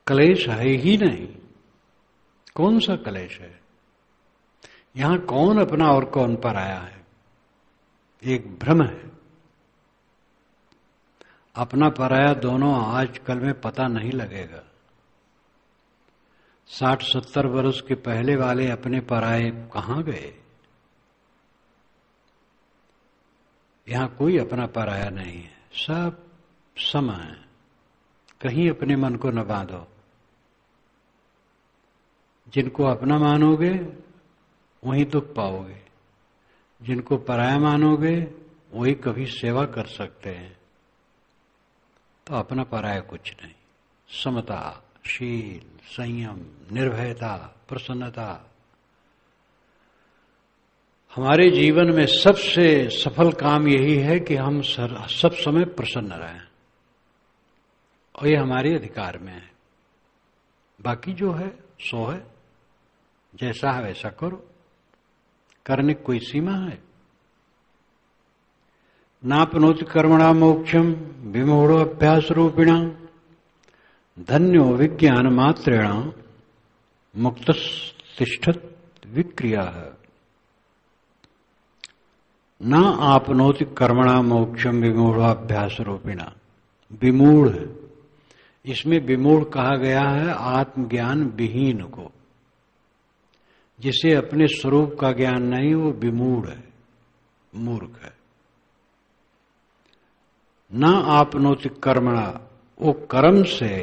क्लेश है ही नहीं। कौन सा क्लेश है? यहां कौन अपना और कौन पराया है? एक भ्रम है। अपना पराया दोनों आजकल में पता नहीं लगेगा। 60-70 वर्ष के पहले वाले अपने पराये कहां गए? यहां कोई अपना पराया नहीं है, सब सम है। कहीं अपने मन को न बांधो। जिनको अपना मानोगे वहीं दुख पाओगे, जिनको पराया मानोगे वही कभी सेवा कर सकते हैं। तो अपना पराया कुछ नहीं। समता, शील, संयम, निर्भयता, प्रसन्नता। हमारे जीवन में सबसे सफल काम यही है कि हम सब समय प्रसन्न रहें। और ये हमारे अधिकार में है। बाकी जो है सो है, जैसा है वैसा करो, करने की कोई सीमा है। नापनोति कर्मणा मोक्षम विमूढ़ो अभ्यास रूपिणा धन्यो विज्ञान मात्रेण मुक्तस्तिष्ठत विक्रिया। न आपनोति कर्मणा मोक्षम विमूढ़ो अभ्यास रूपिणा। विमूढ़, इसमें विमूढ़ कहा गया है आत्मज्ञान विहीन को। जिसे अपने स्वरूप का ज्ञान नहीं, वो विमूढ़ है, मूर्ख है। न आपनोति कर्मणा, वो कर्म से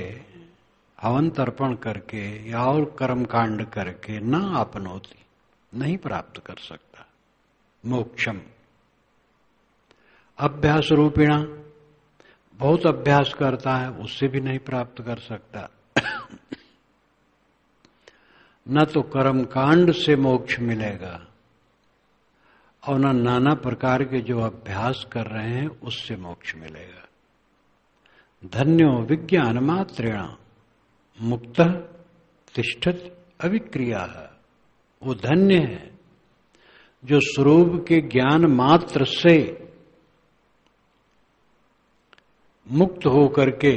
हवन तर्पण करके या और कर्म कांड करके न आपनोति, नहीं प्राप्त कर सकता मोक्षम। अभ्यास रूपिणा, बहुत अभ्यास करता है उससे भी नहीं प्राप्त कर सकता। न तो कर्म कांड से मोक्ष मिलेगा और न नाना प्रकार के जो अभ्यास कर रहे हैं उससे मोक्ष मिलेगा। धन्यो विज्ञान मात्रेण मुक्त तिष्ठत अविक्रिया। वो धन्य है जो स्वरूप के ज्ञान मात्र से मुक्त होकर के,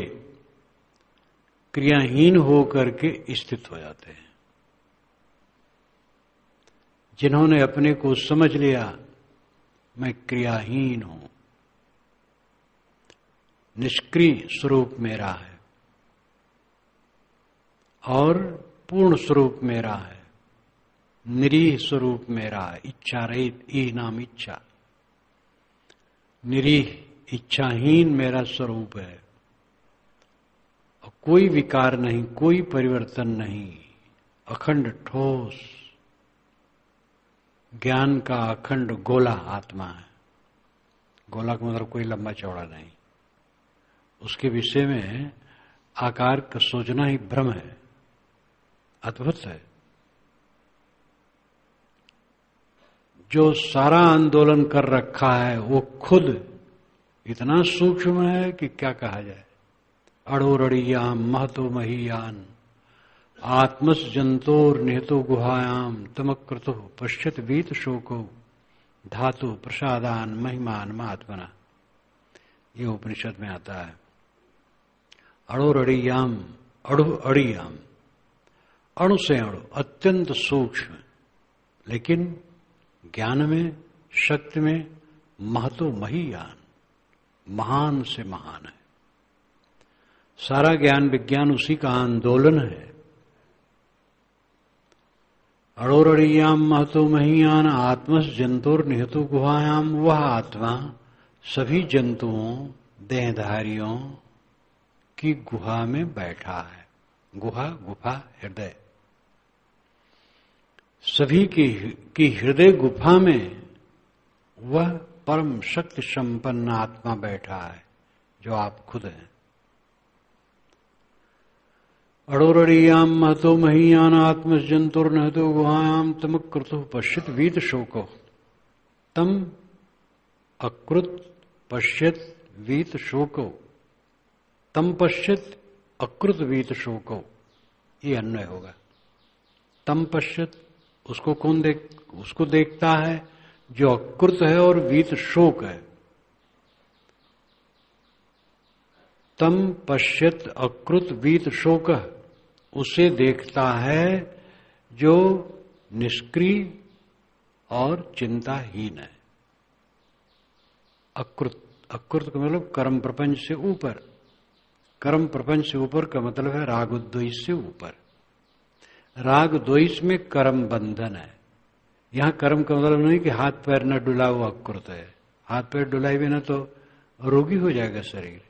क्रियाहीन होकर के स्थित हो जाते हैं। जिन्होंने अपने को समझ लिया मैं क्रियाहीन हूं, निष्क्रिय स्वरूप मेरा है और पूर्ण स्वरूप मेरा है, निरीह स्वरूप मेरा है, इच्छा रहित, ई नाम इच्छा, निरीह इच्छाहीन मेरा स्वरूप है और कोई विकार नहीं, कोई परिवर्तन नहीं, अखंड ठोस ज्ञान का अखंड गोला आत्मा है। गोला का मतलब कोई लंबा चौड़ा नहीं, उसके विषय में आकार का सोचना ही भ्रम है, अद्भुत है। जो सारा आंदोलन कर रखा है वो खुद इतना सूक्ष्म है कि क्या कहा जाए। अड़ोरड़ियाम महतो महीयान आत्मस जंतोर निहतो गुहायाम तमकृतो पश्यत वीत शोको धातु प्रसादान महिमान महात्मना। ये उपनिषद में आता है। अड़ोरड़ियाम, अड़ु अड़ियाम, अणु से अणु, अत्यंत सूक्ष्म, लेकिन ज्ञान में, शक्ति में महतो महीयान, महान से महान है। सारा ज्ञान विज्ञान उसी का आंदोलन है। अड़ोरड़ियाम महतो महीयान आत्मस जंतुर निहतो गुहायाम, वह आत्मा सभी जंतुओं, देहधारियों की गुहा में बैठा है। गुहा, गुफा, हृदय, सभी की हृदय गुफा में वह परम शक्ति संपन्न आत्मा बैठा है जो आप खुद हैं। अड़ोरड़ियाम महतो महीयान आत्मस जंतुर्नहतो गुहायाम तमकृतो पश्यत वीत शोको। तम अकृत पश्यत वीत शोको, तम पश्यत अकृत वीत शोको, ये अन्वय होगा। तम पश्यत, उसको कौन उसको देखता है जो अकृत है और वीत शोक है। तम पश्यत अकृत वीत शोक, उसे देखता है जो निष्क्रिय और चिंताहीन है। अकृत, अकृत का मतलब कर्म प्रपंच से ऊपर। कर्म प्रपंच से ऊपर का मतलब है राग द्वेष से ऊपर। राग द्वेष में कर्म बंधन है। यहां कर्म का मतलब नहीं कि हाथ पैर न डुला वो अकृत है। हाथ पैर डुलाए बिना तो रोगी हो जाएगा शरीर।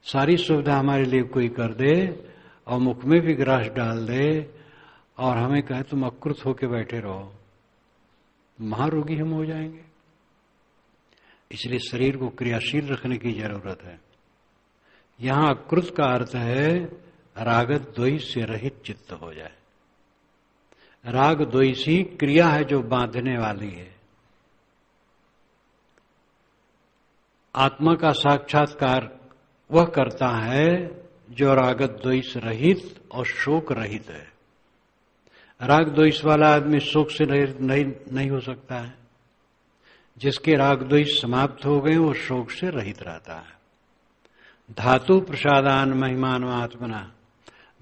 सारी सुविधा हमारे लिए कोई कर दे और मुख में भी ग्रास डाल दे और हमें कहे तुम अकृत होके बैठे रहो, महारोगी हम हो जाएंगे। इसलिए शरीर को क्रियाशील रखने की जरूरत है। यहां अकृत का अर्थ है राग द्वेष से रहित चित्त हो जाए। राग द्वेष ही क्रिया है जो बांधने वाली है। आत्मा का साक्षात्कार वह करता है जो राग द्वेष रहित और शोक रहित है। राग द्वेष वाला आदमी शोक से नहीं हो सकता है। जिसके राग द्वेष समाप्त हो गए वो शोक से रहित रहता है। धातु प्रसादान महिमान आत्मना,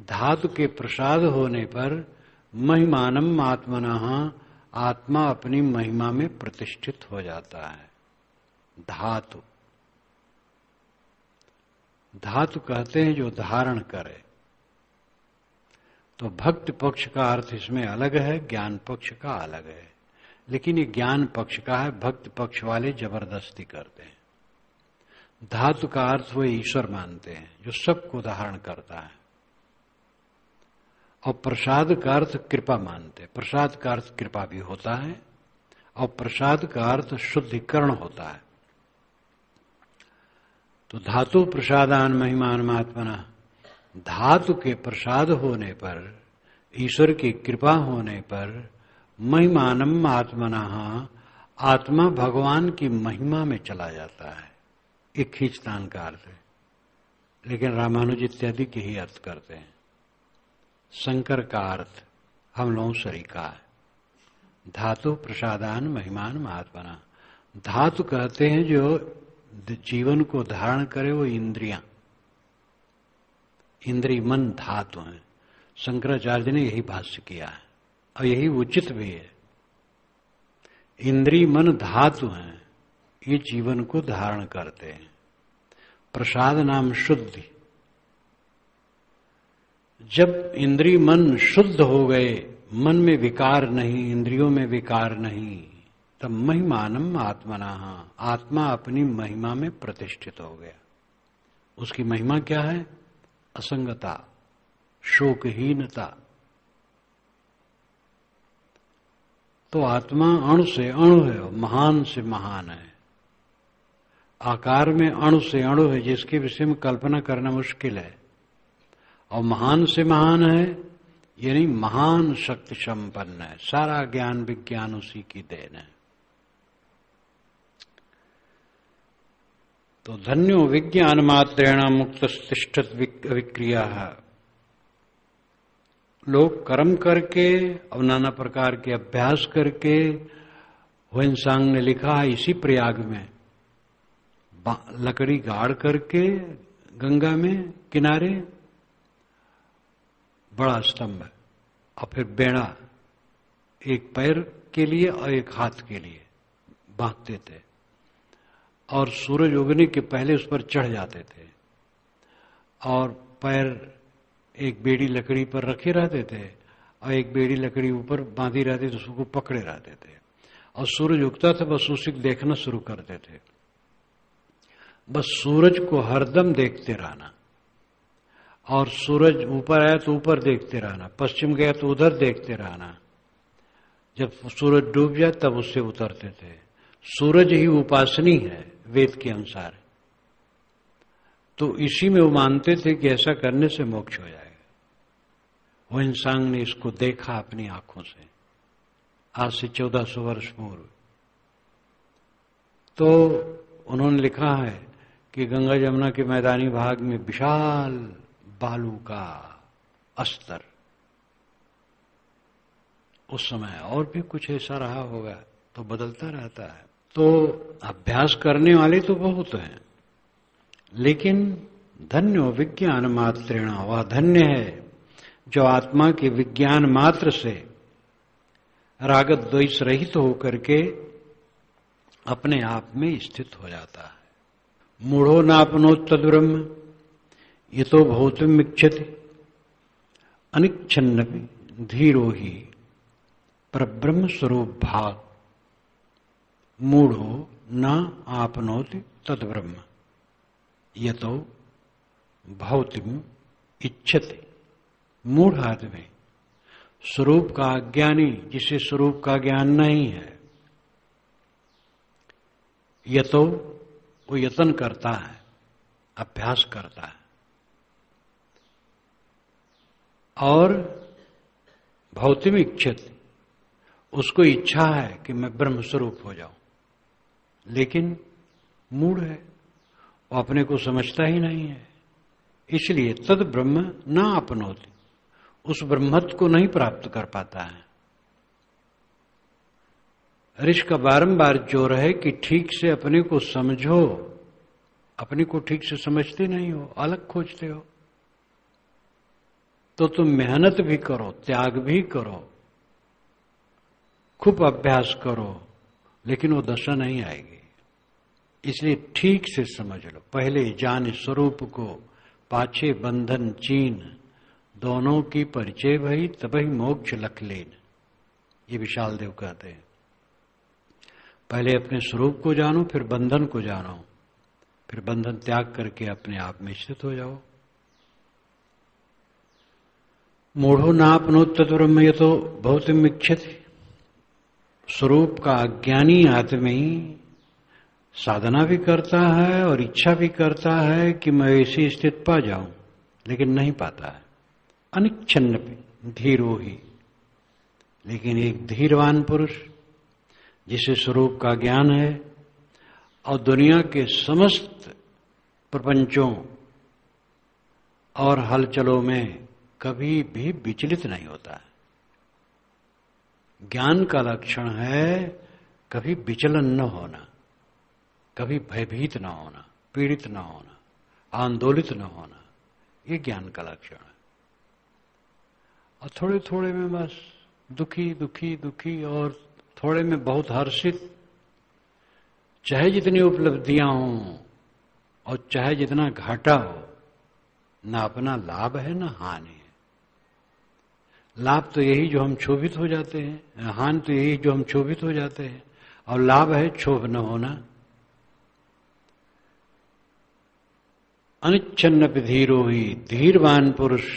धातु के प्रसाद होने पर महिमानम आत्मना, आत्मा अपनी महिमा में प्रतिष्ठित हो जाता है। धातु, धातु कहते हैं जो धारण करे। तो भक्ति पक्ष का अर्थ इसमें अलग है, ज्ञान पक्ष का अलग है। लेकिन ये ज्ञान पक्ष का है, भक्ति पक्ष वाले जबरदस्ती करते हैं। धातु का अर्थ वो ईश्वर मानते हैं जो सबको धारण करता है। और प्रसाद का अर्थ कृपा मानते हैं। प्रसाद का अर्थ कृपा भी होता है और प्रसाद का अर्थ शुद्धिकरण होता है। तो धातु प्रसादान महिमान आत्मना, धातु के प्रसाद होने पर, ईश्वर की कृपा होने पर महिमानम आत्मना, आत्मा भगवान की महिमा में चला जाता है। एक खींचतान का अर्थ है, लेकिन रामानुज इत्यादि के ही अर्थ करते हैं। शंकर का अर्थ हम लोगों सरी का है। धातु प्रसादान महिमान आत्मना, धातु कहते हैं जो जीवन को धारण करे वो इंद्रियां। इंद्रिय मन धातु हैं। शंकराचार्य ने यही भाष्य किया है और यही उचित भी है। इंद्रिय मन धातु हैं, ये जीवन को धारण करते हैं। प्रसाद नाम शुद्धि। जब इंद्रिय मन शुद्ध हो गए, मन में विकार नहीं, इंद्रियों में विकार नहीं, तब महिमानम आत्मना, आत्मा अपनी महिमा में प्रतिष्ठित हो गया। उसकी महिमा क्या है? असंगता, शोकहीनता। तो आत्मा अणु से अणु है, महान से महान है। आकार में अणु से अणु है, जिसके विषय में कल्पना करना मुश्किल है। और महान से महान है, यानी महान शक्ति संपन्न है। सारा ज्ञान विज्ञान उसी की देन है। तो धन्यो विज्ञान मात्रेण मुक्त तिष्ठत विक्रिया। लोग कर्म करके और नाना प्रकार के अभ्यास करके, हुएनसांग ने लिखा है इसी प्रयाग में, लकड़ी गाड़ करके गंगा में किनारे बड़ा स्तंभ है और फिर बेड़ा, एक पैर के लिए और एक हाथ के लिए बांधते थे और सूरज उगने के पहले उस पर चढ़ जाते थे और पैर एक बेड़ी लकड़ी पर रखे रहते थे और एक बेड़ी लकड़ी ऊपर बांधी रहती, तो उसको पकड़े रहते थे और सूरज उगता था, बस उसी को देखना शुरू करते थे। बस सूरज को हरदम देखते रहना और सूरज ऊपर आया तो ऊपर देखते रहना, पश्चिम गया तो उधर देखते रहना। जब सूरज डूब जाए तब उससे उतरते थे। सूरज ही उपासनी है वेद के अनुसार। तो इसी में वो मानते थे कि ऐसा करने से मोक्ष हो जाएगा। हुएनसांग ने इसको देखा अपनी आंखों से, आज से 1400 वर्ष पूर्व। तो उन्होंने लिखा है कि गंगा जमुना के मैदानी भाग में विशाल बालू का अस्तर, उस समय और भी कुछ ऐसा रहा होगा, तो बदलता रहता है। तो अभ्यास करने वाले तो बहुत हैं, लेकिन धन्यो विज्ञान मात्रेण, वह धन्य है जो आत्मा के विज्ञान मात्र से राग द्वेष रहित होकर के अपने आप में स्थित हो जाता है। मूढ़ो नापनोत तद्ब्रह्म यतो भौतिम इच्छति अनिच्छन्नपि धीरो ही परब्रह्म स्वरूप भाग। मूढ़ो न आपनोति तद्ब्रह्म यतो भौतिम इच्छति। मूढ़ आदमी, स्वरूप का अज्ञानी, जिसे स्वरूप का ज्ञान नहीं है, यतो वो यत्न करता है, अभ्यास करता है और भौतिम इच्छति, उसको इच्छा है कि मैं ब्रह्म स्वरूप हो जाऊं, लेकिन मूढ़ है, वो अपने को समझता ही नहीं है। इसलिए तद ब्रह्म न अपनोति, उस ब्रह्मत्व को नहीं प्राप्त कर पाता है। ऋषि का बारंबार जोर है कि ठीक से अपने को समझो, अपने को ठीक से समझते नहीं हो, अलग खोजते हो। तो तुम मेहनत भी करो, त्याग भी करो, खूब अभ्यास करो, लेकिन वो दशा नहीं आएगी। इसलिए ठीक से समझ लो। पहले जान स्वरूप को, पाछे बंधन चीन, दोनों की परिचय भई तभी मोक्ष लख लेन, ये विशाल देव कहते हैं। पहले अपने स्वरूप को जानो, फिर बंधन को जानो, फिर बंधन त्याग करके अपने आप में स्थित हो जाओ। मूढ़ो नापनोत तत्ब्रह्म यतो भौतिम इच्छति, स्वरूप का अज्ञानी आदमी साधना भी करता है और इच्छा भी करता है कि मैं ऐसी स्थिति पा जाऊं, लेकिन नहीं पाता है। अनिच्छन्न धीरो ही, लेकिन एक धीरवान पुरुष जिसे स्वरूप का ज्ञान है और दुनिया के समस्त प्रपंचों और हलचलों में कभी भी विचलित नहीं होता है। ज्ञान का लक्षण है कभी विचलन न होना, कभी भयभीत न होना, पीड़ित न होना, आंदोलित न होना, ये ज्ञान का लक्षण है। और थोड़े थोड़े में बस दुखी दुखी दुखी, और थोड़े में बहुत हर्षित। चाहे जितनी उपलब्धियां हों और चाहे जितना घाटा हो, ना अपना लाभ है ना हानि है। लाभ तो यही जो हम क्षोभित हो जाते हैं, हानि तो यही जो हम क्षोभित हो जाते हैं, और लाभ है क्षोभ न होना। अनिच्छन्न धीरो ही, धीरवान पुरुष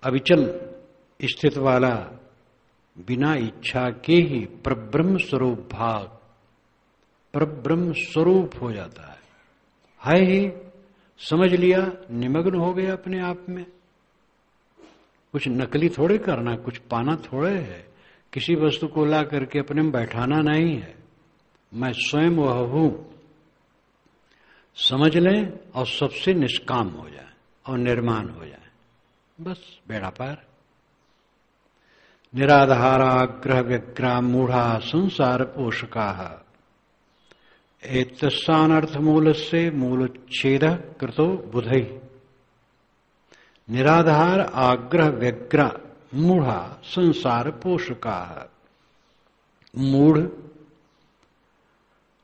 अविचल स्थित वाला बिना इच्छा के ही परब्रह्म स्वरूप भाग, परब्रह्म स्वरूप हो जाता है ही। समझ लिया, निमग्न हो गया अपने आप में। कुछ नकली थोड़े करना, कुछ पाना थोड़े है, किसी वस्तु को ला करके अपने में बैठाना नहीं है। मैं स्वयं वह हूं, समझ लें और सबसे निष्काम हो जाए और निर्माण हो जाए, बस बेड़ा पार। निराधाराग्रह व्यग्रा मूढ़ा संसार पोषका, एतस्सानर्थ मूल से मूलच्छेद कृतो बुधई। निराधार आग्रह व्यग्रा मूढ़ा संसार पोषका, मूढ़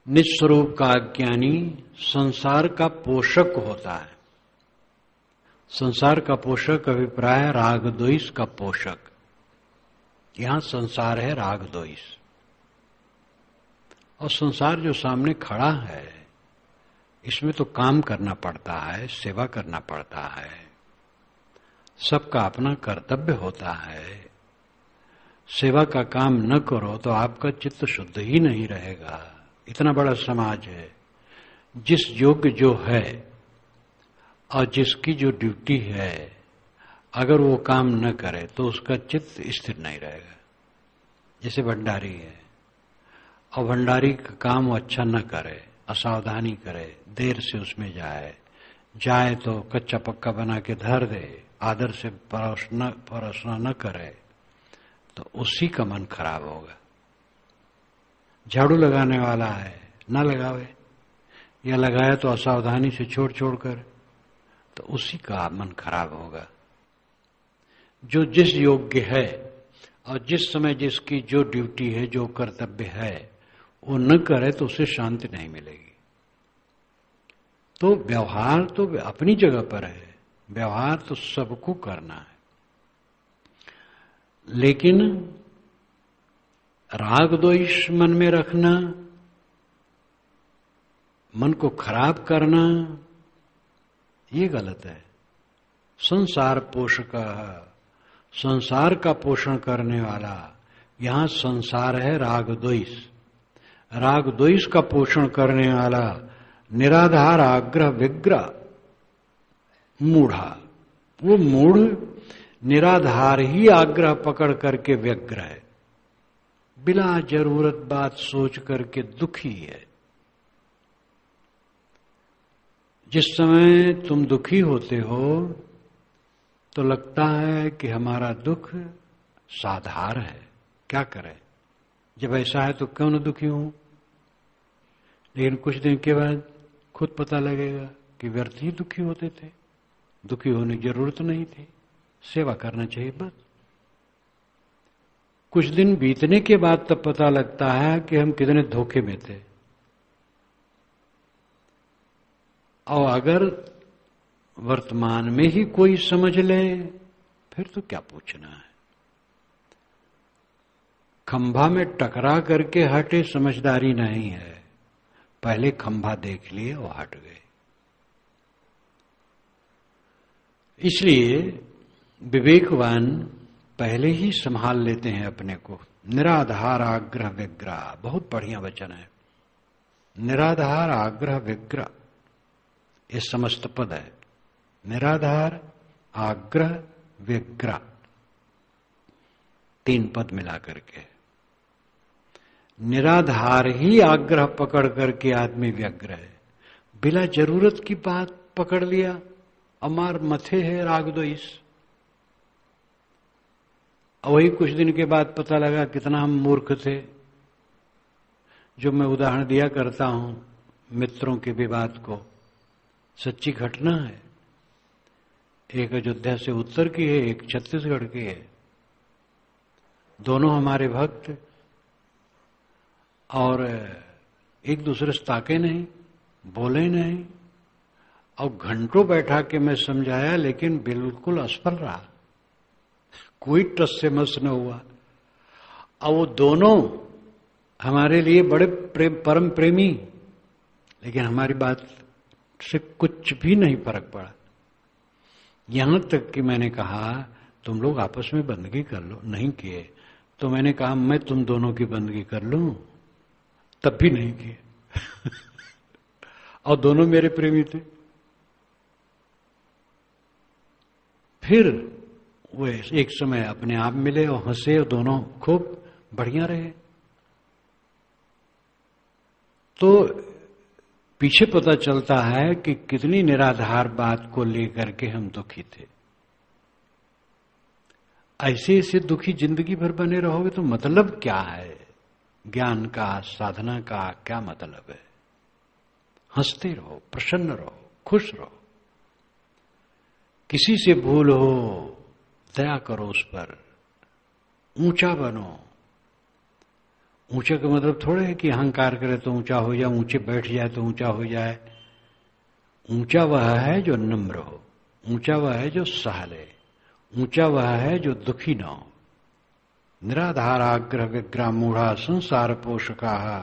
निस्वरूप का अज्ञानी संसार का पोषक होता है। संसार का पोषक अभिप्राय राग द्वेष का पोषक। यहां संसार है राग द्वेष, और संसार जो सामने खड़ा है इसमें तो काम करना पड़ता है, सेवा करना पड़ता है, सबका अपना कर्तव्य होता है। सेवा का काम न करो तो आपका चित्त शुद्ध ही नहीं रहेगा। इतना बड़ा समाज है, जिस योग्य जो है और जिसकी जो ड्यूटी है, अगर वो काम न करे तो उसका चित्त स्थिर नहीं रहेगा। जैसे भंडारी है, और भंडारी का काम वो अच्छा न करे, असावधानी करे, देर से उसमें जाए तो कच्चा पक्का बना के धर दे, आदर से परोसना न करे, तो उसी का मन खराब होगा। झाड़ू लगाने वाला है, न लगावे, या लगाया तो असावधानी से छोड़ कर, तो उसी का मन खराब होगा। जो जिस योग्य है और जिस समय जिसकी जो ड्यूटी है, जो कर्तव्य है, वो न करे तो उसे शांति नहीं मिलेगी। तो व्यवहार तो अपनी जगह पर है, व्यवहार तो सबको करना है, लेकिन राग द्वेष मन में रखना, मन को खराब करना, ये गलत है। संसार पोषक, संसार का पोषण करने वाला, यहां संसार है राग द्वेष। राग द्वेष का पोषण करने वाला निराधार आग्रह विग्रह मूढ़ा, वो मूढ़ निराधार ही आग्रह पकड़ करके व्यग्र है, बिना जरूरत बात सोच करके दुखी है। जिस समय तुम दुखी होते हो तो लगता है कि हमारा दुख साधार है, क्या करें, जब ऐसा है तो क्यों न दुखी हूं। लेकिन कुछ दिन के बाद खुद पता लगेगा कि व्यर्थ ही दुखी होते थे, दुखी होने की जरूरत नहीं थी, सेवा करना चाहिए बस। कुछ दिन बीतने के बाद तब पता लगता है कि हम कितने धोखे में थे। और अगर वर्तमान में ही कोई समझ ले फिर तो क्या पूछना है। खंभा में टकरा करके हटे समझदारी नहीं है, पहले खंभा देख लिए और हट गए। इसलिए विवेकवान पहले ही संभाल लेते हैं अपने को। निराधार आग्रह विग्रह, बहुत बढ़िया वचन है। निराधार आग्रह विग्रह ये समस्त पद है। निराधार आग्रह विग्रह, 3 पद मिला करके। निराधार ही आग्रह पकड़ करके आदमी व्यग्र है, बिना जरूरत की बात पकड़ लिया, अमार मथे है राग द्वेष। वही कुछ दिन के बाद पता लगा कितना हम मूर्ख थे। जो मैं उदाहरण दिया करता हूं मित्रों के विवाद को, सच्ची घटना है। एक अयोध्या से उत्तर की है, एक छत्तीसगढ़ की है। दोनों हमारे भक्त, और एक दूसरे से ताके नहीं, बोले नहीं, और घंटों बैठा के मैं समझाया लेकिन बिल्कुल असफल रहा, कोई टस से मस न हुआ। और वो दोनों हमारे लिए बड़े परम प्रेमी, लेकिन हमारी बात से कुछ भी नहीं फर्क पड़ा। यहां तक कि मैंने कहा तुम लोग आपस में बंदगी कर लो, नहीं किए। तो मैंने कहा मैं तुम दोनों की बंदगी कर लूं, तब भी नहीं किए। और दोनों मेरे प्रेमी थे। फिर वे एक समय अपने आप मिले और हंसे, और दोनों खूब बढ़िया रहे। तो पीछे पता चलता है कि कितनी निराधार बात को लेकर के हम दुखी थे। ऐसे ऐसे दुखी जिंदगी भर बने रहोगे तो मतलब क्या है? ज्ञान का, साधना का क्या मतलब है? हंसते रहो, प्रसन्न रहो, खुश रहो। किसी से भूल हो दया करो उस पर, ऊंचा बनो। ऊंचे का मतलब थोड़े है कि अहंकार करे तो ऊंचा हो जाए, ऊंचे बैठ जाए तो ऊंचा हो जाए। ऊंचा वह है जो नम्र हो, ऊंचा वह है जो सह ले, ऊंचा वह है जो दुखी न हो। निराधार आग्रह विग्रह मूढ़ा संसार पोषका।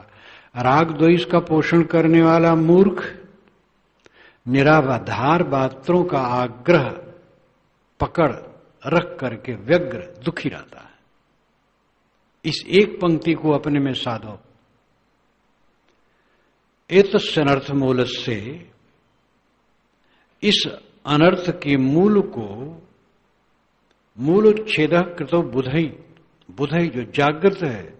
राग द्वेष का पोषण करने वाला मूर्ख निराधार बातों का आग्रह पकड़ रख करके व्यग्र दुखी रहता है। इस एक पंक्ति को अपने में साधो। एतस्य अनर्थ मूल से, इस अनर्थ के मूल को, मूल छेद कृतो बुधई, बुधई जो जागृत है,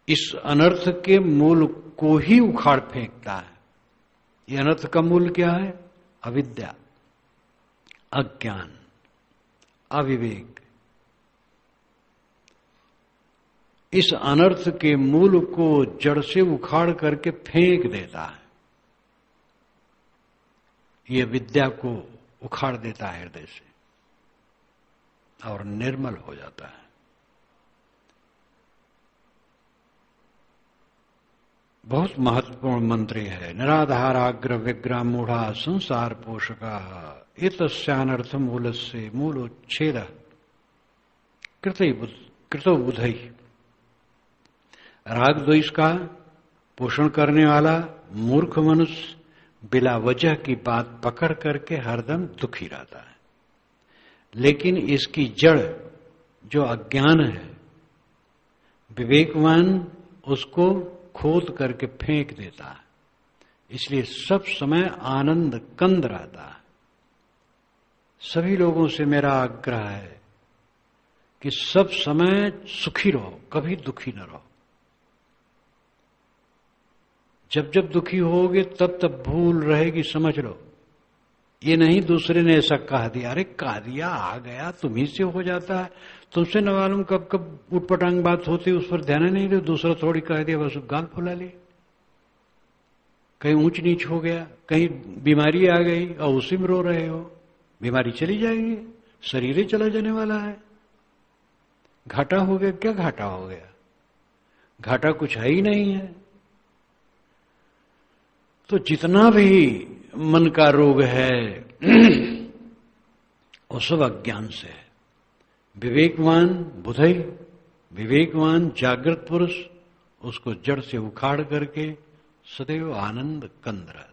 इस अनर्थ के मूल को ही उखाड़ फेंकता है। यह अनर्थ का मूल क्या है? अविद्या, अज्ञान, अविवेक। इस अनर्थ के मूल को जड़ से उखाड़ करके फेंक देता है। यह विद्या को उखाड़ देता है हृदय से और निर्मल हो जाता है। बहुत महत्वपूर्ण मंत्र है। निराधार आग्रह विग्रह मूढ़ा संसार पोषका। एतस्यानर्थ मूल से मूलोच्छेद कृतो बुधई। राग द्वेष का पोषण करने वाला मूर्ख मनुष्य बिला वजह की बात पकड़ करके हरदम दुखी रहता है। लेकिन इसकी जड़ जो अज्ञान है, विवेकवान उसको खोद करके फेंक देता है। इसलिए सब समय आनंद कंद रहता है। सभी लोगों से मेरा आग्रह है कि सब समय सुखी रहो, कभी दुखी न रहो। जब जब दुखी होगे तब तब भूल रहेगी, समझ लो। ये नहीं दूसरे ने ऐसा कह दिया, अरे कह दिया, आ गया, तुम्ही से हो जाता है, तुमसे न मालूम कब कब उटपटांग बात होती, उस पर ध्यान नहीं दे, दूसरा थोड़ी कह दिया, बस गाल फुला ली। कहीं ऊंच नीच हो गया, कहीं बीमारी आ गई और उसी में रो रहे हो। बीमारी चली जाएगी, शरीर ही चला जाने वाला है। घाटा हो गया, क्या घाटा हो गया? घाटा कुछ है ही नहीं है। तो जितना भी मन का रोग है वो सब अज्ञान से है। विवेकवान बुधई, विवेकवान जागृत पुरुष उसको जड़ से उखाड़ करके सदैव आनंद कंद रहे।